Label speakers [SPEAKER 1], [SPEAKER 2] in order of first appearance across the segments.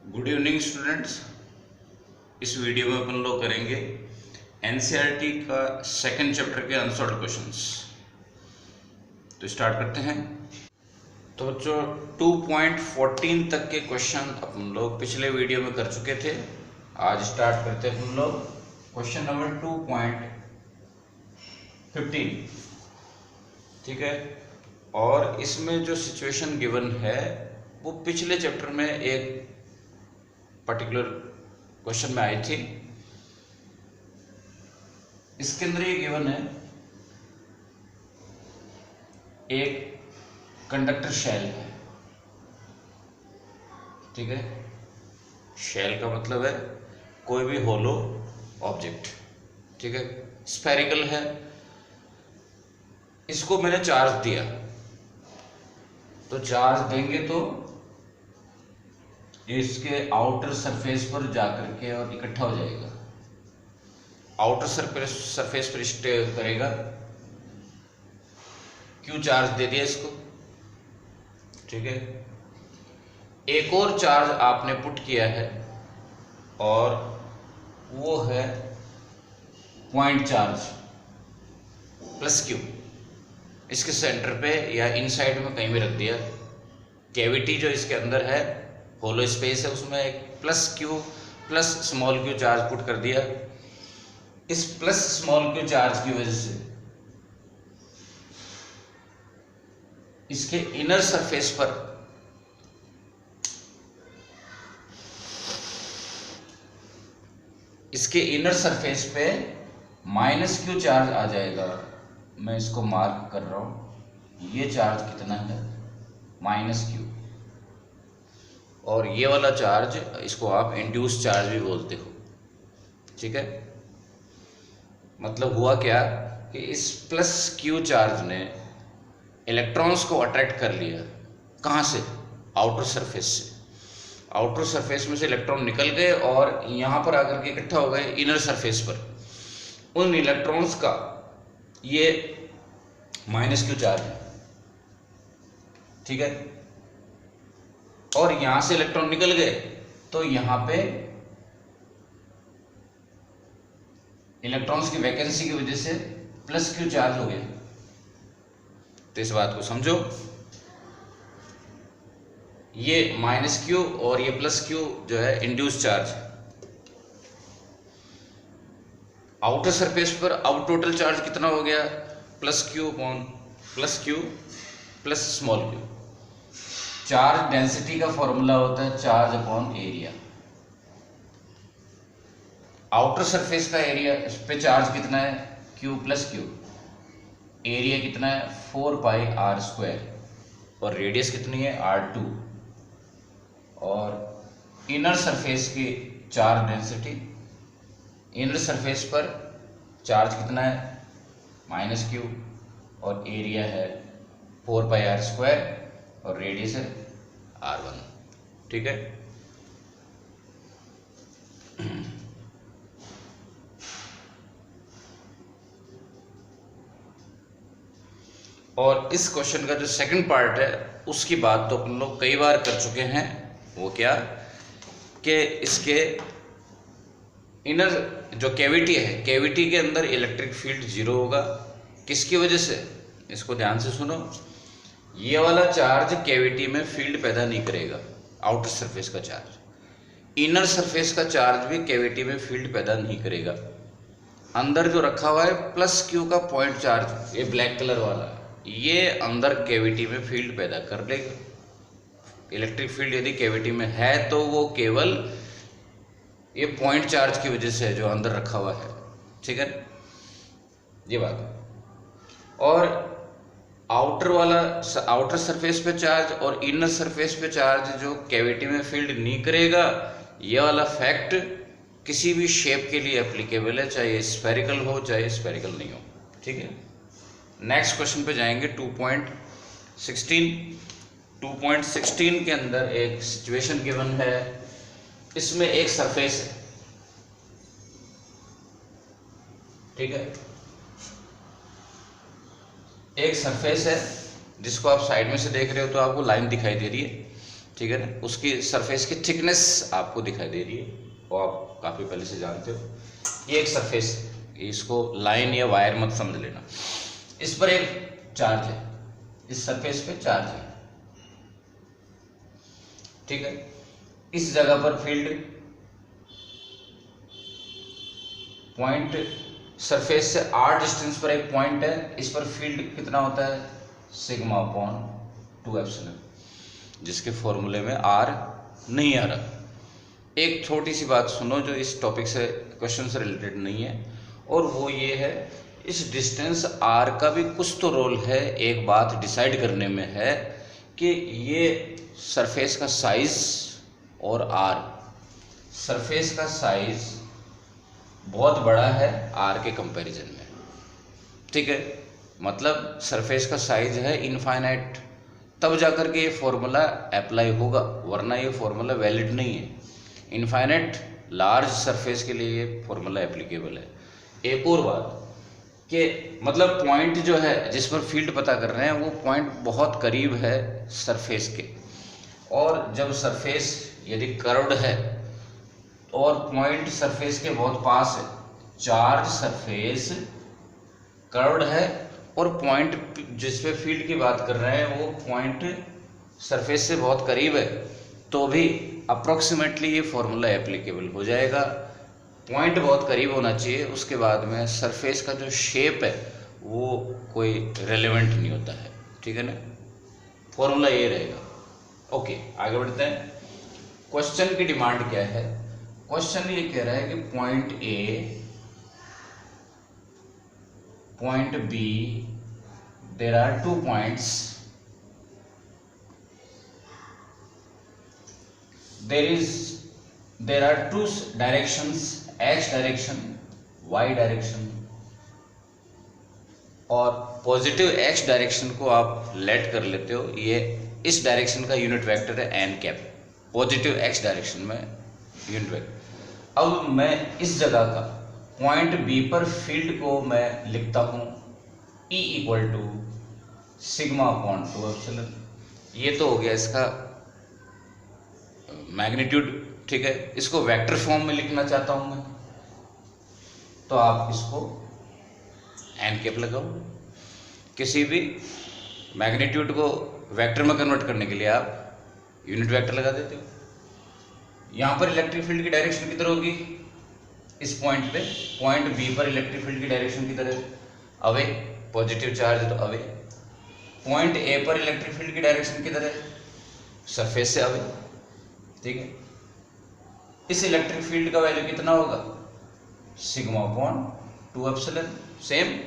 [SPEAKER 1] Good evening students. इस video में अपन लोग करेंगे एनसीईआरटी का सेकंड चैप्टर के अनसॉल्व्ड क्वेश्चंस। तो स्टार्ट करते हैं। तो जो 2.14 तक के क्वेश्चन अपन लोग पिछले वीडियो में कर चुके थे, आज स्टार्ट करते हैं हम लोग क्वेश्चन नंबर 2.15। ठीक है, और इसमें जो सिचुएशन गिवन है वो पिछले चैप्टर में एक पर्टिकुलर क्वेश्चन में आई थी। इसके अंदर ये गिवन है, एक कंडक्टर शेल है। ठीक है, शेल का मतलब है कोई भी होलो ऑब्जेक्ट। ठीक है, स्फेरिकल है। इसको मैंने चार्ज दिया, तो चार्ज देंगे तो इसके आउटर सरफेस पर जाकर के और इकट्ठा हो जाएगा, आउटर सरफेस पर स्टे करेगा। क्यों चार्ज दे दिया इसको। ठीक है, एक और चार्ज आपने पुट किया है और वो है पॉइंट चार्ज प्लस क्यू। इसके सेंटर पे या इनसाइड में कहीं भी रख दिया। कैविटी जो इसके अंदर है, होलो स्पेस है, उसमें एक plus Q plus small Q charge put कर दिया। इस प्लस स्मॉल क्यू चार्ज की वजह से इसके इनर सरफेस पर पे माइनस क्यू चार्ज आ जाएगा। मैं इसको मार्क कर रहा हूं, ये चार्ज कितना है, माइनस क्यू। और ये वाला चार्ज, इसको आप इंड्यूस चार्ज भी बोलते हो। ठीक है, मतलब हुआ क्या कि इस प्लस क्यू चार्ज ने इलेक्ट्रॉन्स को अट्रैक्ट कर लिया। कहाँ से? आउटर सरफेस से। आउटर सरफेस में से इलेक्ट्रॉन निकल गए और यहाँ पर आकर के इकट्ठा हो गए इनर सरफेस पर। उन इलेक्ट्रॉन्स का ये माइनस क्यू चार्ज है। ठीक है, और यहां से इलेक्ट्रॉन निकल गए तो यहां पे इलेक्ट्रॉन्स की वैकेंसी की वजह से प्लस क्यू चार्ज हो गया। तो इस बात को समझो, ये माइनस क्यू और ये प्लस क्यू जो है इंड्यूस चार्ज। आउटर सरफेस पर अब टोटल चार्ज कितना हो गया, plus Q upon plus Q plus small Q. Charge density का फॉर्मूला होता है charge upon area. Outer surface का एरिया, इस पे चार्ज कितना है, क्यू प्लस क्यू। एरिया कितना है, 4 पाई आर स्क्वायर, और रेडियस कितनी है, R2। और इनर सरफेस की चार्ज डेंसिटी, इनर सरफेस पर चार्ज कितना है, माइनस क्यू, और एरिया है 4 पाई आर स्क्वायर, और रेडियस है R1। ठीक है, और इस क्वेश्चन का जो सेकंड पार्ट है उसकी बात तो अपन लोग कई बार कर चुके हैं। वो क्या कि इसके इनर जो कैविटी है, कैविटी के अंदर इलेक्ट्रिक फील्ड 0 होगा। किसकी वजह से? इसको ध्यान से सुनो। ये वाला चार्ज कैविटी में फील्ड पैदा नहीं करेगा, आउटर सरफेस का चार्ज। इनर सरफेस का चार्ज भी कैविटी में फील्ड पैदा नहीं करेगा। अंदर जो रखा हुआ है प्लस क्यू का पॉइंट चार्ज, ये ब्लैक कलर वाला, ये अंदर कैविटी में फील्ड पैदा कर लेगा। इलेक्ट्रिक फील्ड यदि कैविटी में है तो वो केवल ये पॉइंट चार्ज की वजह से है जो अंदर रखा हुआ है। ठीक है, ये बात। और आउटर सरफेस पे चार्ज और इनर सरफेस पे चार्ज जो कैविटी में फील्ड नहीं करेगा, ये वाला फैक्ट किसी भी शेप के लिए एप्लीकेबल है, चाहे स्फेरिकल हो चाहे स्फेरिकल नहीं हो। ठीक है, नेक्स्ट क्वेश्चन पे जाएंगे। 2.16 के अंदर एक सिचुएशन गिवन है। इसमें एक सरफेस है। ठीक है, एक सरफेस है जिसको आप साइड में से देख रहे हो तो आपको लाइन दिखाई दे रही है। ठीक है ना। उसकी सरफेस की थिकनेस आपको दिखाई दे रही है, वो आप काफ़ी पहले से जानते हो। ये एक सरफेस, इसको लाइन या वायर मत समझ लेना। इस पर एक चार्ज है, इस सरफेस पे चार्ज है, ठीक है। इस जगह पर फील्ड पॉइंट, सरफेस से r डिस्टेंस पर एक पॉइंट है, इस पर फील्ड कितना होता है, सिग्मा अपॉन 2 एप्सिलॉन, जिसके फॉर्मूले में r नहीं आ रहा। एक छोटी सी बात सुनो जो इस टॉपिक से, क्वेश्चन से रिलेटेड नहीं है, और वो ये है, इस डिस्टेंस r का भी कुछ तो रोल है, एक बात डिसाइड करने में है कि ये सरफेस का साइज और r, सरफेस का साइज बहुत बड़ा है r के कंपैरिजन में, ठीक है। मतलब सरफेस का साइज है इनफाइनाइट, तब जाकर के ये फॉर्मूला अप्लाई होगा, वरना ये फॉर्मूला वैलिड नहीं है। इनफाइनाइट लार्ज सरफेस के लिए ये फॉर्मूला एप्लीकेबल है। एक और बात कि मतलब पॉइंट जो है जिस पर फील्ड पता कर रहे हैं वो पॉइंट बहुत करीब है सरफेस के, और जब सरफेस यदि कर्व्ड है और पॉइंट सरफेस के बहुत पास है, चार्ज सरफेस कर्व्ड है और पॉइंट जिस पे फील्ड की बात कर रहे हैं वो पॉइंट सरफेस से बहुत करीब है, तो भी अप्रोक्सीमेटली ये फॉर्मूला एप्लीकेबल हो जाएगा। पॉइंट बहुत करीब होना चाहिए, उसके बाद में सरफेस का जो शेप है वो कोई रेलेवेंट नहीं होता है, ठीक है ना। फॉर्मूला ये रहेगा। ओके, आगे बढ़ते हैं। क्वेश्चन की डिमांड क्या है, क्वेश्चन ये कह रहा है कि point A, point B, there are 2 points, there are 2 directions, x direction, y direction, और पॉजिटिव x डायरेक्शन को आप लेट कर लेते हो, ये इस डायरेक्शन का यूनिट वेक्टर है n cap, positive x direction में यूनिट वेक्टर। अब मैं इस जगह का पॉइंट B पर फील्ड को मैं लिखता हूँ E equal to sigma upon 2 epsilon. ये तो हो गया इसका मैग्नीट्यूड, ठीक है। इसको वेक्टर फॉर्म में लिखना चाहता हूं मैं, तो आप इसको एन कैप लगाओ। किसी भी मैग्नीट्यूड को वेक्टर में कन्वर्ट करने के लिए आप यूनिट वेक्टर लगा देते हो। यहां पर इलेक्ट्रिक फील्ड की डायरेक्शन किधर होगी, इस पॉइंट पे, पॉइंट बी पर इलेक्ट्रिक फील्ड की डायरेक्शन किधर है, अवे, पॉजिटिव चार्ज है तो अवे। पॉइंट ए पर इलेक्ट्रिक फील्ड की डायरेक्शन किधर है, सरफेस से अवे, ठीक है। इस इलेक्ट्रिक फील्ड का वैल्यू कितना होगा, sigma upon 2 epsilon. Same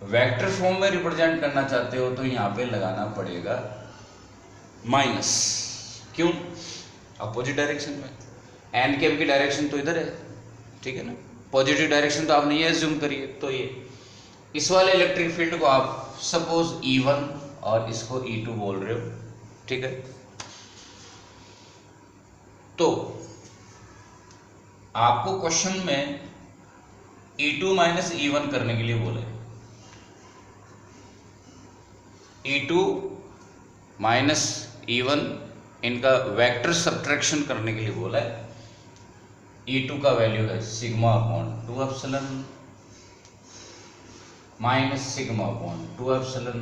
[SPEAKER 1] vector form में रिप्रेजेंट करना चाहते हो तो यहां पे लगाना पड़ेगा माइनस, क्यों, अपोजिट डायरेक्शन में, एन कैप की डायरेक्शन तो इधर है, ठीक है ना। पॉजिटिव डायरेक्शन तो आपने ये एज्यूम करिए, तो ये इस वाले इलेक्ट्रिक फील्ड को आप सपोज E1 और इसको E2 बोल रहे हो, ठीक है। तो आपको क्वेश्चन में E2 माइनस E1 करने के लिए बोले, E2 माइनस E1 इनका वेक्टर सब्ट्रैक्शन करने के लिए बोला है। E2 का वैल्यू है sigma upon 2 epsilon minus sigma upon 2 epsilon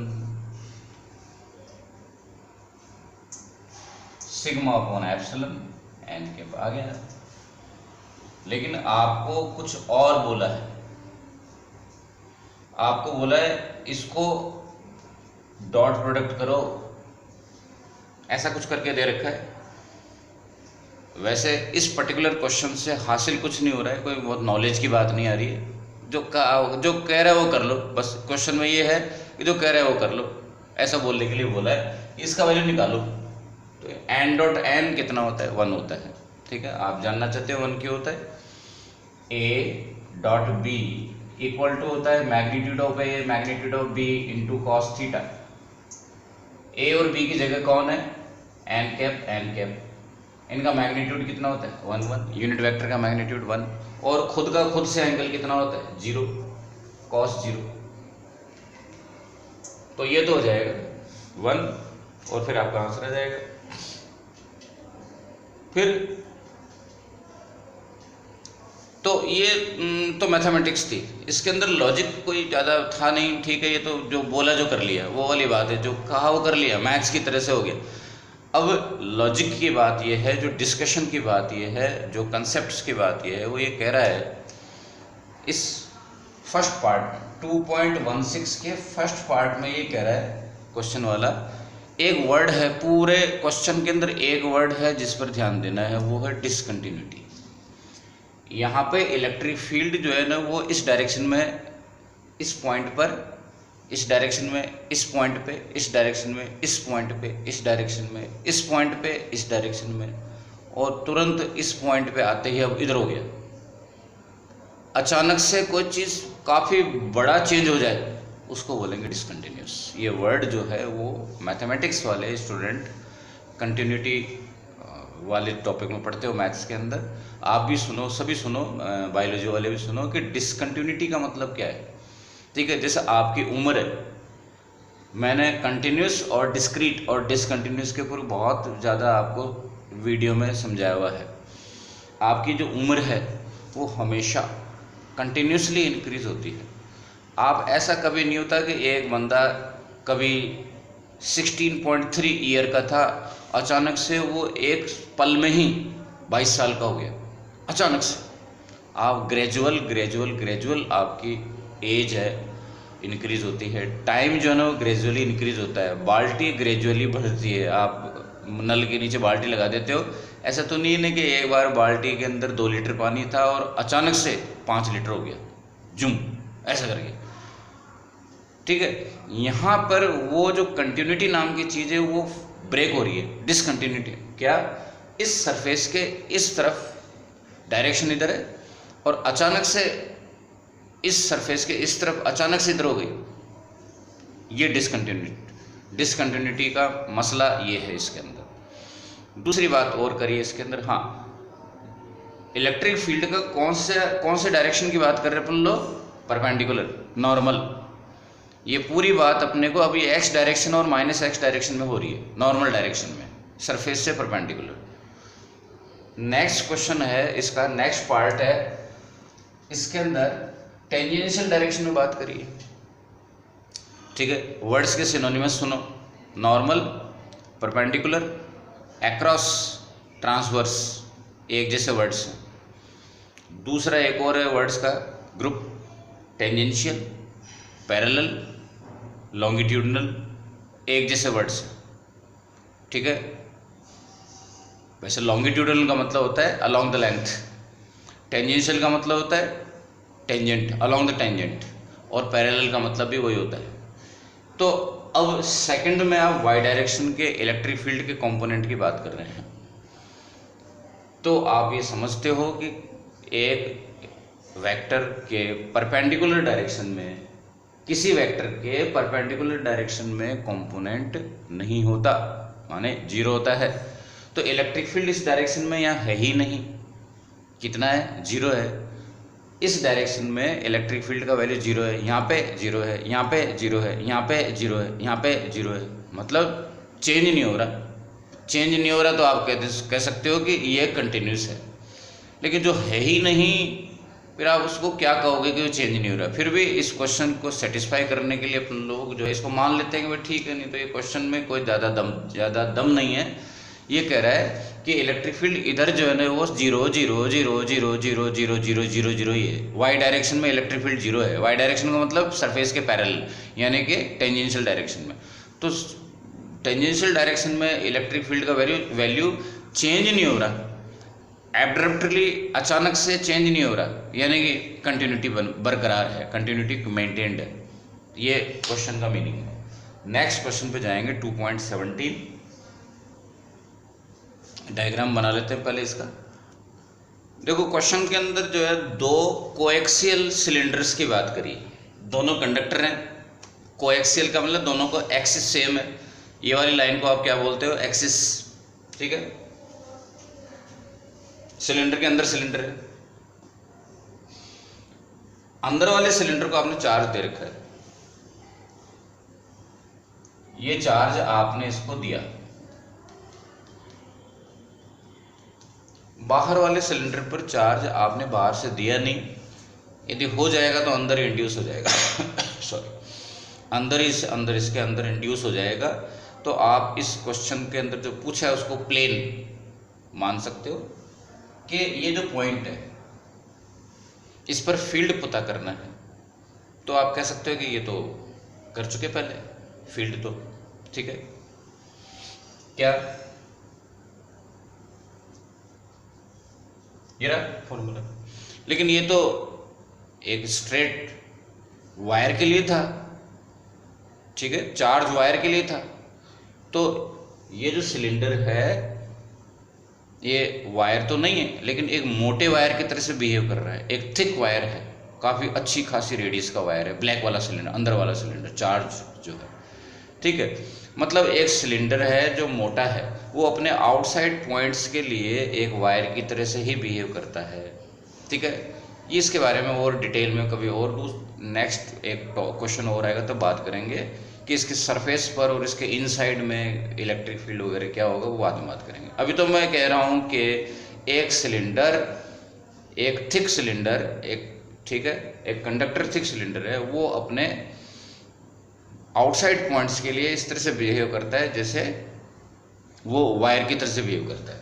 [SPEAKER 1] sigma upon epsilon N के आ गया। लेकिन आपको कुछ और बोला है, आपको बोला है इसको डॉट प्रोडक्ट करो, ऐसा कुछ करके दे रखा है। वैसे इस पर्टिकुलर क्वेश्चन से हासिल कुछ नहीं हो रहा है, कोई बहुत नॉलेज की बात नहीं आ रही है। जो कह रहा है वो कर लो, बस क्वेश्चन में ये है कि जो कह रहा है वो कर लो, ऐसा बोलने के लिए बोला है। इसका वैल्यू निकालो, तो एन डॉट एन कितना होता है, 1 होता है, ठीक है। आप जानना चाहते हो 1 क्यों होता है। A dot B equal to होता है magnitude of A magnitude of B into cos theta. A और बी की जगह कौन है, एन कैप, इनका मैग्नीट्यूड कितना होता है 1 यूनिट वेक्टर का मैग्नीट्यूड 1, और खुद का खुद से एंगल कितना होता है 0 cos 0। तो ये तो हो जाएगा 1 और फिर आपका आंसर आ जाएगा। फिर तो ये तो मैथमेटिक्स थी, इसके अंदर लॉजिक कोई ज़्यादा था नहीं, ठीक है, ये तो जो बोला जो कर लिया वो वाली बात है, जो कहा वो कर लिया, मैथ्स की तरह से हो गया। अब लॉजिक की बात ये है, जो डिस्कशन की बात ये है, जो कंसेप्ट्स की बात ये है, वो ये कह रहा है इस फर्स्ट पार्ट 2.16 के फर्स्ट पार्ट में ये कह रहा है क्वेश्चन वाला, एक वर्ड है पूरे क्वेश्चन के अंदर, एक वर्ड है जिस पर ध्यान देना है, वो है डिसकंटिन्यूटी। यहाँ पे इलेक्ट्रिक फील्ड जो है ना वो इस डायरेक्शन में, इस पॉइंट पर, इस डायरेक्शन में, इस पॉइंट पे, इस डायरेक्शन में, इस पॉइंट पे, इस डायरेक्शन में, इस पॉइंट पे, इस डायरेक्शन में, और तुरंत इस पॉइंट पे आते ही अब इधर हो गया। अचानक से कोई चीज़ काफ़ी बड़ा चेंज हो जाए उसको बोलेंगे डिसकंटिन्यूस। ये वर्ड जो है वो मैथमेटिक्स वाले स्टूडेंट कंटिन्यूटी वाले टॉपिक में पढ़ते हो मैथ्स के अंदर, आप भी सुनो, सभी सुनो, बायोलॉजी वाले भी सुनो कि डिसकंटिन्यूटी का मतलब क्या है। ठीक है, जैसे आपकी उम्र है, मैंने कंटिन्यूस और डिस्क्रीट और डिसकंटिन्यूस के ऊपर बहुत ज़्यादा आपको वीडियो में समझाया हुआ है। आपकी जो उम्र है वो हमेशा कंटिन्यूसली इंक्रीज होती है। आप ऐसा कभी नहीं होता कि एक बंदा कभी 16.3 ईयर का था, अचानक से वो एक पल में ही 22 साल का हो गया, अचानक से। आप ग्रेजुअल आपकी एज है इंक्रीज होती है, टाइम जो है ना वो ग्रेजुअली इंक्रीज होता है, बाल्टी ग्रेजुअली बढ़ती है। आप नल के नीचे बाल्टी लगा देते हो, ऐसा तो नहीं है कि एक बार बाल्टी के अंदर 2 लीटर पानी था और अचानक से 5 लीटर हो गया, जुम ऐसा करके। ठीक है, यहाँ पर वो जो कंटिन्यूटी नाम की चीज़ है वो ब्रेक हो रही है, डिसकंटिन्यूटी। क्या? इस सरफेस के इस तरफ डायरेक्शन इधर है और अचानक से इस सरफेस के इस तरफ अचानक से इधर हो गई, ये डिसकंटिन्यूटी का मसला ये है इसके अंदर। दूसरी बात और करिए इसके अंदर, हाँ, इलेक्ट्रिक फील्ड का कौन से डायरेक्शन की बात कर रहे हैं अपन लोग? Perpendicular, normal. ये पूरी बात अपने को अभी एक्स डायरेक्शन और -x डायरेक्शन में हो रही है, नॉर्मल डायरेक्शन में, सरफेस से परपेंडिकुलर। नेक्स्ट क्वेश्चन है इसका, नेक्स्ट पार्ट है इसके अंदर, टेंजेंशियल डायरेक्शन में बात करिए। ठीक है, वर्ड्स के सिनोनिमस सुनो, नॉर्मल, परपेंडिकुलर, एक्रॉस, ट्रांसवर्स, एक जैसे वर्ड्स हैं। दूसरा एक और है वर्ड्स का ग्रुप, टेंजेंशियल, पैरेलल, लॉन्गिट्यूडनल, एक जैसे वर्ड्स हैं। ठीक है, वैसे लॉन्गिट्यूडनल का मतलब होता है अलोंग द लेंथ, टेंजेंशियल का मतलब होता है टेंजेंट, अलोंग द टेंजेंट, और पैरेलल का मतलब भी वही होता है। तो अब सेकंड में आप वाई डायरेक्शन के इलेक्ट्रिक फील्ड के कंपोनेंट की बात कर रहे हैं, तो आप ये समझते हो कि एक वेक्टर के परपेंडिकुलर डायरेक्शन में, किसी वेक्टर के परपेंडिकुलर डायरेक्शन में कंपोनेंट नहीं होता, माने 0 होता है। तो इलेक्ट्रिक फील्ड इस डायरेक्शन में यहाँ है ही नहीं, कितना है? 0 है। इस डायरेक्शन में इलेक्ट्रिक फील्ड का वैल्यू 0 है, यहाँ पे 0 है, यहाँ पे 0 है, यहाँ पे 0 है, यहाँ पे 0 है, मतलब चेंज नहीं हो रहा। चेंज नहीं हो रहा तो आप कह सकते हो कि ये कंटिन्यूस है, लेकिन जो है ही नहीं फिर आप उसको क्या कहोगे कि वो चेंज नहीं हो रहा। फिर भी इस क्वेश्चन को सेटिस्फाई करने के लिए अपन लोग जो है इसको मान लेते हैं कि भाई ठीक है, नहीं तो ये क्वेश्चन में कोई ज़्यादा दम नहीं है। ये कह रहा है कि इलेक्ट्रिक फील्ड इधर जो है ना वो 0 0 0 0 0 0 0 0 0 ही है। वाई डायरेक्शन में इलेक्ट्रिक फील्ड 0 है। वाई डायरेक्शन का मतलब सरफेस के पैरेलल, यानी कि टेंजेंशियल डायरेक्शन में। तो टेंजेंशियल डायरेक्शन में इलेक्ट्रिक फील्ड का वैल्यू चेंज नहीं हो रहा, एब्रप्टली अचानक से चेंज नहीं हो रहा, यानी कि कंटिन्यूटी बरकरार है, कंटिन्यूटी मेंटेन्ड है। ये क्वेश्चन का मीनिंग है। नेक्स्ट क्वेश्चन पे जाएंगे 2.17। डायग्राम बना लेते हैं पहले इसका। देखो क्वेश्चन के अंदर जो है 2 कोएक्सियल सिलेंडर्स की बात करी, दोनों कंडक्टर हैं। कोएक्सियल का मतलब दोनों को एक्सिस सेम है। ये वाली लाइन को आप क्या बोलते हो? एक्सिस। ठीक है, सिलेंडर के अंदर सिलेंडर है, अंदर वाले सिलेंडर को आपने चार्ज दे रखा है। ये चार्ज आपने इसको दिया, बाहर वाले सिलेंडर पर चार्ज आपने बाहर से दिया नहीं, यदि हो जाएगा तो अंदर ही इंड्यूस हो जाएगा सॉरी, अंदर इसके अंदर इंड्यूस हो जाएगा। तो आप इस क्वेश्चन के अंदर जो पूछा है उसको प्लेन मान सकते हो कि ये जो पॉइंट है इस पर फील्ड पता करना है, तो आप कह सकते हो कि ये तो कर चुके पहले फील्ड तो, ठीक है क्या ये रहा फॉर्मूला। लेकिन ये तो एक स्ट्रेट वायर के लिए था, ठीक है, चार्ज वायर के लिए था। तो ये जो सिलेंडर है ये वायर तो नहीं है, लेकिन एक मोटे वायर की तरह से बिहेव कर रहा है, एक थिक वायर है, काफ़ी अच्छी खासी रेडियस का वायर है, ब्लैक वाला सिलेंडर, अंदर वाला सिलेंडर चार्ज जो है, ठीक है। मतलब एक सिलेंडर है जो मोटा है, वो अपने आउटसाइड पॉइंट्स के लिए एक वायर की तरह से ही बिहेव करता है, ठीक है। इसके बारे में और डिटेल में कभी और नेक्स्ट एक क्वेश्चन और आएगा तो बात करेंगे कि इसके सरफेस पर और इसके इनसाइड में इलेक्ट्रिक फील्ड वगैरह क्या होगा, वो बाद में बात करेंगे। अभी तो मैं कह रहा हूँ कि एक सिलेंडर, एक थिक सिलेंडर, एक ठीक है, एक कंडक्टर थिक सिलेंडर है, वो अपने आउटसाइड पॉइंट्स के लिए इस तरह से बिहेव करता है जैसे वो वायर की तरह से बिहेव करता है,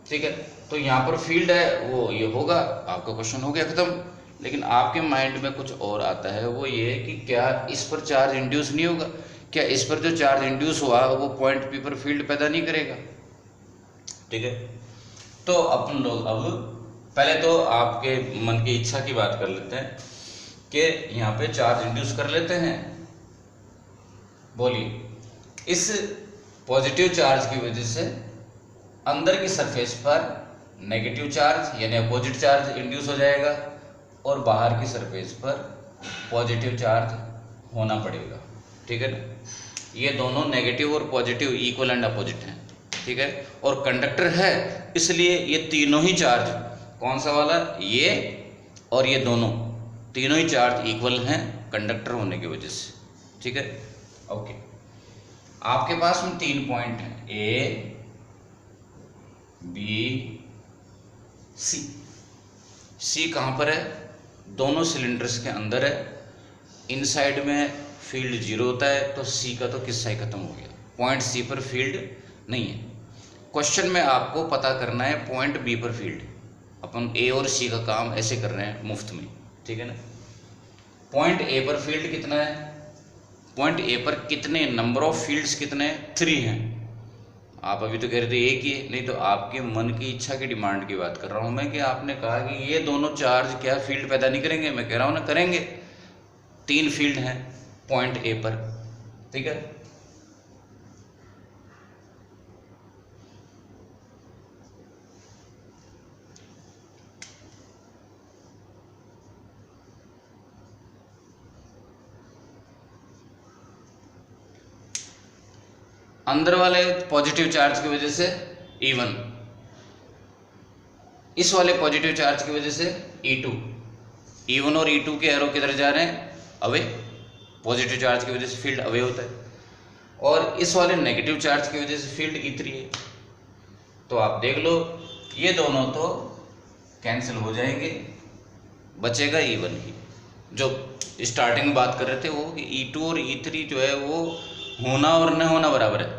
[SPEAKER 1] ठीक है। तो यहाँ पर फील्ड है वो ये होगा, आपका क्वेश्चन हो गया खत्म। लेकिन आपके माइंड में कुछ और आता है, वो ये कि क्या इस पर चार्ज इंड्यूस नहीं होगा, क्या इस पर जो चार्ज इंड्यूस हुआ वो पॉइंट पी पर फील्ड पैदा नहीं करेगा, ठीक है। तो अपन लोग अब पहले तो आपके मन की इच्छा की बात कर लेते हैं कि यहाँ पे चार्ज इंड्यूस कर लेते हैं। बोलिए, इस पॉजिटिव चार्ज की वजह से अंदर की सरफेस पर नेगेटिव चार्ज यानी अपोजिट चार्ज इंड्यूस हो जाएगा और बाहर की सरफेस पर पॉजिटिव चार्ज होना पड़ेगा, ठीक है ना। ये दोनों नेगेटिव और पॉजिटिव इक्वल एंड अपोजिट हैं, ठीक है। और कंडक्टर है इसलिए ये तीनों ही चार्ज, कौन सा वाला, ये और ये दोनों तीनों ही चार्ज इक्वल हैं कंडक्टर होने की वजह से, ठीक है। ओके, आपके पास में 3 पॉइंट हैं, ए बी सी। सी कहाँ पर है, दोनों सिलेंडर्स के अंदर है, इनसाइड में फील्ड 0 होता है, तो सी का तो किस्सा ही खत्म हो गया, पॉइंट सी पर फील्ड नहीं है। क्वेश्चन में आपको पता करना है पॉइंट बी पर फील्ड। अपन ए और सी का काम ऐसे कर रहे हैं मुफ्त में, ठीक है ना। पॉइंट ए पर फील्ड कितना है, पॉइंट ए पर कितने नंबर ऑफ फील्ड्स कितने हैं, 3 हैं। आप अभी तो कह रहे थे एक ही है, नहीं तो आपके मन की इच्छा की डिमांड की बात कर रहा हूँ मैं कि आपने कहा कि ये दोनों चार्ज क्या फील्ड पैदा नहीं करेंगे, मैं कह रहा हूँ ना करेंगे। 3 फील्ड हैं पॉइंट ए पर, ठीक है। अंदर वाले पॉजिटिव चार्ज की वजह से E1, इस वाले पॉजिटिव चार्ज की वजह से E2। E1 और E2 के एरो किधर जा रहे हैं, अवे, पॉजिटिव चार्ज की वजह से फील्ड अवे होता है, और इस वाले नेगेटिव चार्ज की वजह से फील्ड E3 है। तो आप देख लो ये दोनों तो कैंसिल हो जाएंगे, बचेगा E1 ही। जो स्टार्टिंग में बात कर रहे थे वो कि E2 और E3 जो है वो होना और न होना बराबर है,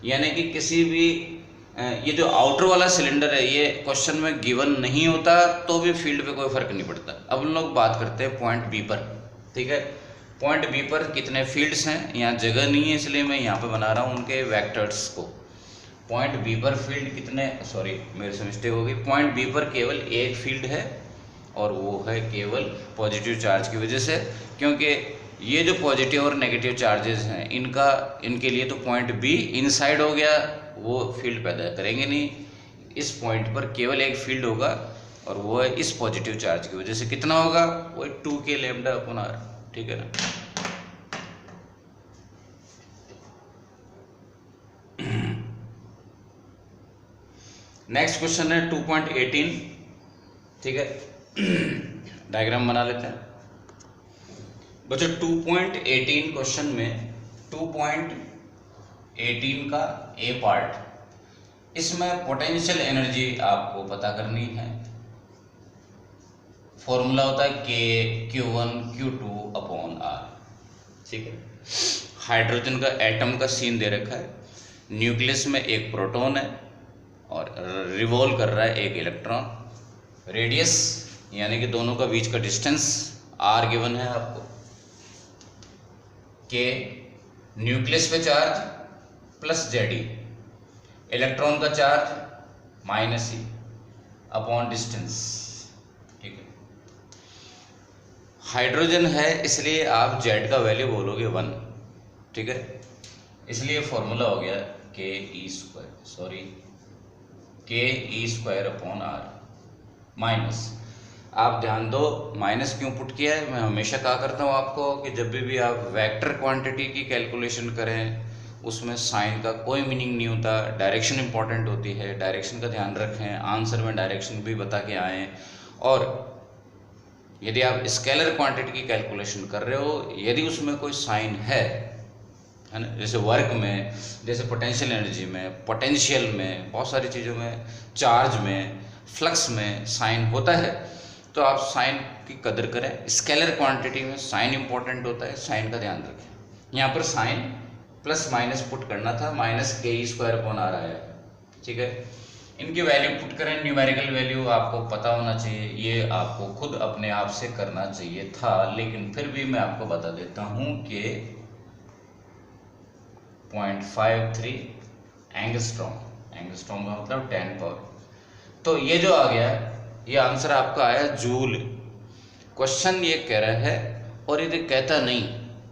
[SPEAKER 1] यानी कि किसी भी ये जो आउटर वाला सिलेंडर है ये क्वेश्चन में गिवन नहीं होता तो भी फील्ड पे कोई फर्क नहीं पड़ता। अब हम लोग बात करते हैं पॉइंट बी पर, ठीक है। पॉइंट बी पर कितने फील्ड्स हैं, यहाँ जगह नहीं है इसलिए मैं यहाँ पे बना रहा हूँ उनके वेक्टर्स को। पॉइंट बी पर फील्ड कितने, सॉरी मेरे से मिस्टेक हो गई, पॉइंट बी पर केवल एक फील्ड है और वो है केवल पॉजिटिव चार्ज की वजह से, क्योंकि ये जो पॉजिटिव और नेगेटिव चार्जेस हैं इनके लिए तो पॉइंट बी इनसाइड हो गया, वो फील्ड पैदा करेंगे नहीं। इस पॉइंट पर केवल एक फील्ड होगा और वो है इस पॉजिटिव चार्ज की वजह से, कितना होगा, वो 2k लैम्डा अपॉन r, ठीक है ना। नेक्स्ट क्वेश्चन है 2.18, ठीक है। डायग्राम बना लेते हैं बच्चों। 2.18 क्वेश्चन में 2.18 का ए पार्ट, इसमें पोटेंशियल एनर्जी आपको पता करनी है। फॉर्मूला होता है K(Q1Q2)/R। ठीक है। हाइड्रोजन का एटम का सीन दे रखा है, न्यूक्लियस में एक प्रोटॉन है और रिवॉल्व कर रहा है एक इलेक्ट्रॉन। रेडियस यानी कि दोनों का बीच का डिस्टेंस R गिवन है आपको। K न्यूक्लियस पे चार्ज प्लस Ze, इलेक्ट्रॉन का चार्ज -e अपॉन डिस्टेंस। ठीक है। हाइड्रोजन है इसलिए आप Z का वैल्यू बोलोगे 1। ठीक है। इसलिए फॉर्मूला हो गया Ke²/R माइनस। आप ध्यान दो माइनस क्यों पुट किया है। मैं हमेशा कहा करता हूँ आपको कि जब भी आप वेक्टर क्वांटिटी की कैलकुलेशन करें उसमें साइन का कोई मीनिंग नहीं होता, डायरेक्शन इंपॉर्टेंट होती है। डायरेक्शन का ध्यान रखें, आंसर में डायरेक्शन भी बता के आएँ। और यदि आप स्केलर क्वांटिटी की कैलकुलेशन कर रहे हो, यदि उसमें कोई साइन है ना, जैसे वर्क में, जैसे पोटेंशियल एनर्जी में, पोटेंशियल में, बहुत सारी चीज़ों में, चार्ज में, फ्लक्स में साइन होता है, तो आप साइन की कदर करें। स्केलर क्वांटिटी में साइन इंपॉर्टेंट होता है, साइन का ध्यान रखें। यहाँ पर साइन प्लस माइनस पुट करना था, -Ke²/R आया। ठीक है। इनकी वैल्यू पुट करें, न्यूमेरिकल वैल्यू आपको पता होना चाहिए, ये आपको खुद अपने आप से करना चाहिए था, लेकिन फिर भी मैं आपको बता देता हूँ कि 0.53 एंगस्ट्रॉम का मतलब 10 पावर। तो ये जो आ गया, ये आंसर आपका आया जूल। क्वेश्चन ये कह रहा है, और यदि कहता नहीं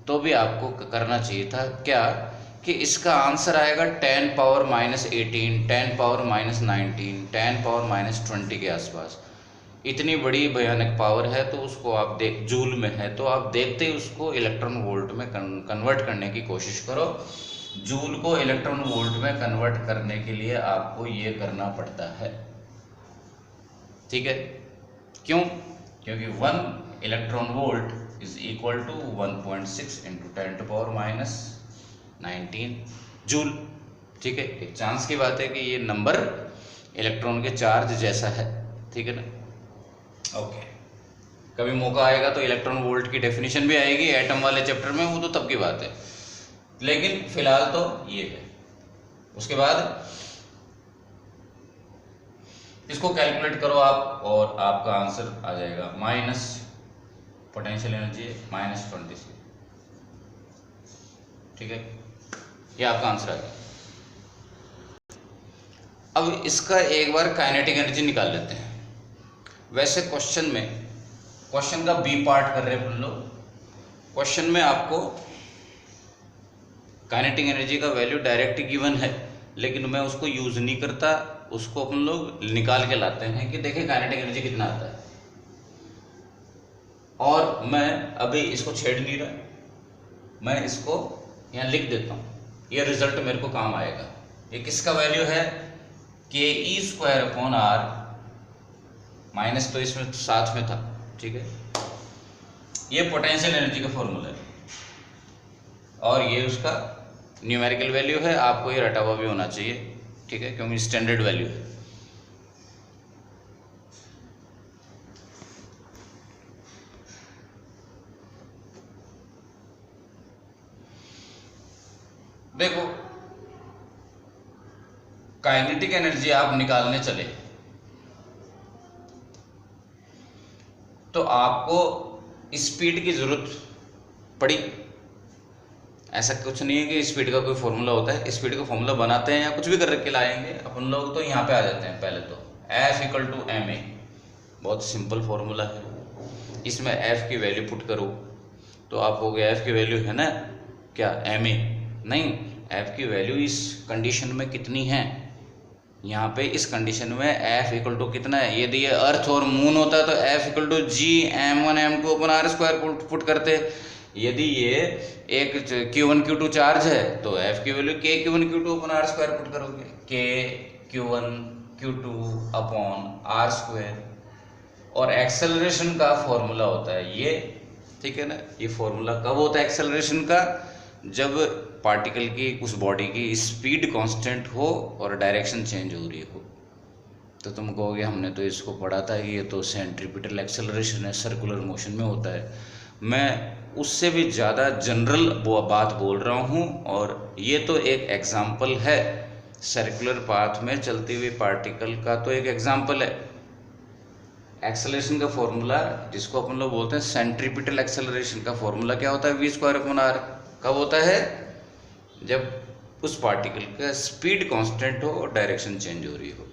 [SPEAKER 1] तो भी आपको करना चाहिए था क्या, कि इसका आंसर आएगा 10 पावर -18, 10 पावर -19, 10 पावर -20 के आसपास। इतनी बड़ी भयानक पावर है तो उसको आप देख, जूल में है तो आप देखते ही उसको इलेक्ट्रॉन वोल्ट में कन्वर्ट करने की कोशिश करो। जूल को इलेक्ट्रॉन वोल्ट में कन्वर्ट करने के लिए आपको ये करना पड़ता है। ठीक है। क्यों? क्योंकि 1 electron volt is equal to 1.6 × 10⁻⁹ joule. ठीक है। एक चांस की बात है कि ये नंबर इलेक्ट्रॉन के चार्ज जैसा है। ठीक है ना। ओके। कभी मौका आएगा तो इलेक्ट्रॉन वोल्ट की डेफिनेशन भी आएगी एटम वाले चैप्टर में, वो तो तब की बात है, लेकिन फिलहाल तो ये है। उसके बाद इसको कैलकुलेट करो आप और आपका आंसर आ जाएगा माइनस पोटेंशियल एनर्जी -26। ठीक है। ये आपका आंसर आ गया। अब इसका एक बार काइनेटिक एनर्जी निकाल लेते हैं। वैसे क्वेश्चन का बी पार्ट कर रहे हैं अपन लोग। क्वेश्चन में आपको काइनेटिक एनर्जी का वैल्यू डायरेक्ट गिवन है, लेकिन मैं उसको यूज नहीं करता, उसको अपन लोग निकाल के लाते हैं कि देखें काइनेटिक एनर्जी कितना आता है। और मैं अभी इसको छेड़ नहीं रहा, मैं इसको यहाँ लिख देता हूँ, ये रिजल्ट मेरे को काम आएगा। ये किसका वैल्यू है? Ke²/R माइनस, तो इसमें साथ में था। ठीक है। ये पोटेंशियल एनर्जी का फॉर्मूला है और ये उसका न्यूमेरिकल वैल्यू है। आपको ये रटा हुआ भी होना चाहिए। ठीक है, क्योंकि स्टैंडर्ड वैल्यू है। देखो, काइनेटिक एनर्जी आप निकालने चले तो आपको स्पीड की जरूरत पड़ी। ऐसा कुछ नहीं है कि स्पीड का कोई फॉर्मूला होता है। स्पीड का फॉर्मूला बनाते हैं या कुछ भी कर के लाएंगे अपन लोग, तो यहाँ पे आ जाते हैं। पहले तो F = ma, बहुत सिंपल फॉर्मूला है। इसमें F की वैल्यू पुट करो तो आप हो गया, F की वैल्यू है ना क्या ma, नहीं, F की वैल्यू इस कंडीशन में कितनी है, यहाँ पे इस कंडीशन में F = कितना है। यदि ये अर्थ और मून होता तो F = G(m1m2/r² पुट करते। यदि ये एक Q1 Q2 चार्ज है तो F की वैल्यू K(Q1 Q2/r² पुट करोगे, K(Q1 Q2/r²। और एक्सेलरेशन का फॉर्मूला होता है ये। ठीक है ना। ये फॉर्मूला कब होता है एक्सेलरेशन का? जब पार्टिकल की, उस बॉडी की स्पीड कांस्टेंट हो और डायरेक्शन चेंज हो रही हो, तो तुम कहोगे हमने तो इसको पढ़ा था कि ये तो सेंट्रीपिटल एक्सेलरेशन है, सर्कुलर मोशन में होता है। मैं उससे भी ज़्यादा जनरल बात बोल रहा हूँ, और ये तो एक एग्जाम्पल है, सर्कुलर पाथ में चलते हुए पार्टिकल का तो एक एग्जाम्पल है। एक्सेलरेशन का फॉर्मूला जिसको अपन लोग बोलते हैं सेंट्रीपिटल एक्सेलरेशन का फॉर्मूला क्या होता है, v²/r। कब होता है? जब उस पार्टिकल का स्पीड कांस्टेंट हो और डायरेक्शन चेंज हो रही हो।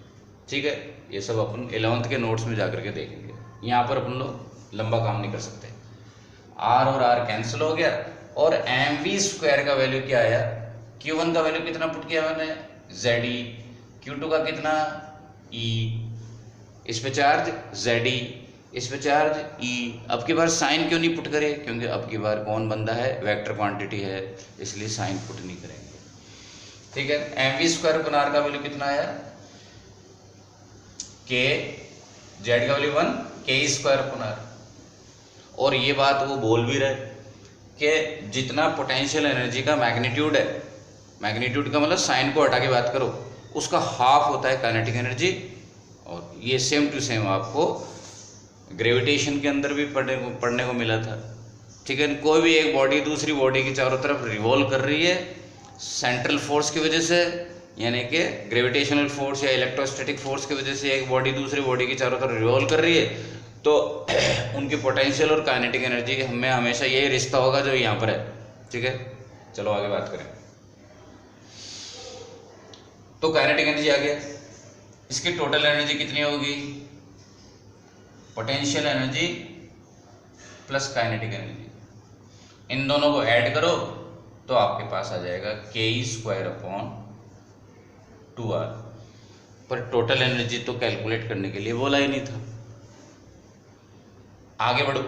[SPEAKER 1] ठीक है, ये सब अपन 11th के नोट्स में जाकर के देखेंगे। यहाँ पर अपन लोग लंबा काम नहीं कर सकते। r और r कैंसिल हो गया, और mv² का वैल्यू क्या आया? q1 का वैल्यू कितना पुट किया मैंने? Ze। q2 का कितना? e। इस पे चार्ज Ze, इस पे चार्ज e। अब की बार साइन क्यों नहीं पुट करे? क्योंकि अब की बार कौन बंदा है? वेक्टर क्वांटिटी है, इसलिए साइन पुट नहीं करेंगे। ठीक है, mv² का वैल्यू कितना आया? k, z का वैल्यू 1, k²/r। और ये बात वो बोल भी रहे कि जितना पोटेंशियल एनर्जी का मैग्नीट्यूड है, मैग्नीट्यूड का मतलब साइन को हटा के बात करो, उसका हाफ होता है काइनेटिक एनर्जी। और ये सेम टू सेम आपको ग्रेविटेशन के अंदर भी पढ़ने को मिला था। ठीक है, कोई भी एक बॉडी दूसरी बॉडी की चारों तरफ रिवॉल्व कर रही है सेंट्रल फोर्स की वजह से, यानी कि ग्रेविटेशनल फोर्स या इलेक्ट्रोस्टैटिक फोर्स की वजह से एक बॉडी दूसरी बॉडी की चारों तरफ रिवॉल्व कर रही है, तो उनकी पोटेंशियल और काइनेटिक एनर्जी में हमेशा यही रिश्ता होगा जो यहाँ पर है। ठीक है, चलो आगे बात करें। तो काइनेटिक एनर्जी आ गया, इसकी टोटल एनर्जी कितनी होगी? Potential energy plus kinetic energy, इन दोनों को ऐड करो तो आपके पास आ जाएगा ke²/2r। पर टोटल एनर्जी तो कैलकुलेट करने के लिए बोला ही नहीं था। आगे बढ़ो,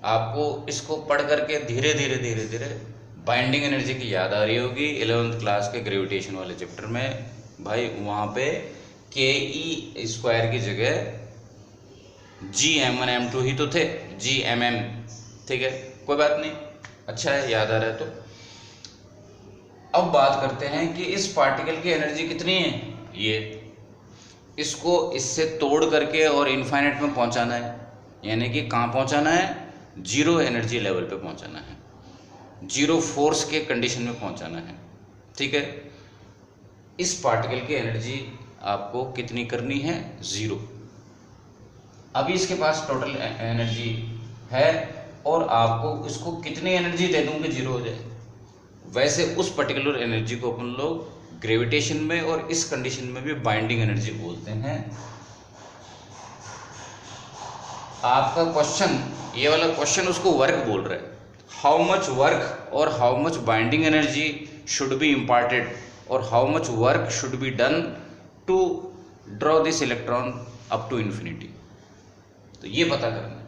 [SPEAKER 1] आपको इसको पढ़ करके धीरे धीरे धीरे धीरे बाइंडिंग एनर्जी की याद आ रही होगी 11th क्लास के ग्रेविटेशन वाले चैप्टर में। भाई वहाँ पे ke² की जगह Gm1m2 ही तो थे, Gmm। ठीक है, कोई बात नहीं, अच्छा है याद आ रहा है। तो अब बात करते हैं कि इस पार्टिकल की एनर्जी कितनी है। ये इसको इससे तोड़ करके और इनफाइनाइट में पहुंचाना है, यानी कि कहाँ पहुंचाना है? जीरो एनर्जी लेवल पे पहुंचाना है, जीरो फोर्स के कंडीशन में पहुंचाना है। ठीक है, इस पार्टिकल की एनर्जी आपको कितनी करनी है? 0। अभी इसके पास टोटल एनर्जी है और आपको इसको कितनी एनर्जी दे दूं कि 0 हो जाए। वैसे उस पर्टिकुलर एनर्जी को अपन लोग ग्रेविटेशन में और इस कंडीशन में भी बाइंडिंग एनर्जी बोलते हैं। आपका क्वेश्चन, ये वाला क्वेश्चन उसको वर्क बोल रहा है, हाउ मच वर्क और how much binding energy should be imparted और how much work should be done to draw this electron up to infinity. तो ये पता करना है।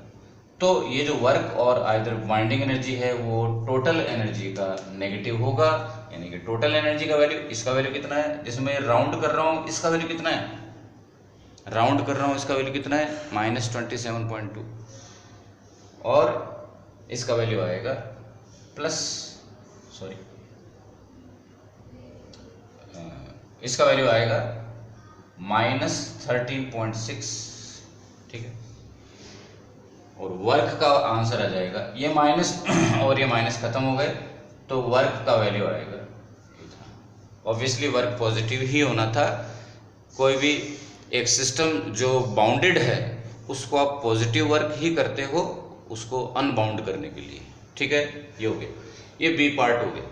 [SPEAKER 1] तो ये जो वर्क और आइदर बाइंडिंग एनर्जी है वो टोटल एनर्जी का नेगेटिव होगा, यानी कि टोटल एनर्जी का वैल्यू, इसका वैल्यू कितना है, जिसमें राउंड कर रहा हूँ इसका वैल्यू कितना है, राउंड कर रहा हूँ इसका वैल्यू कितना है? -27.2। और इसका वैल्यू आएगा इसका वैल्यू आएगा -13.6। ठीक है, और वर्क का आंसर आ जाएगा, ये माइनस और ये माइनस खत्म हो गए, तो वर्क का वैल्यू आएगा, ऑब्वियसली वर्क पॉजिटिव ही होना था। कोई भी एक सिस्टम जो बाउंडेड है उसको आप पॉजिटिव वर्क ही करते हो उसको अनबाउंड करने के लिए। ठीक है, ये हो गया, ये बी पार्ट हो गया।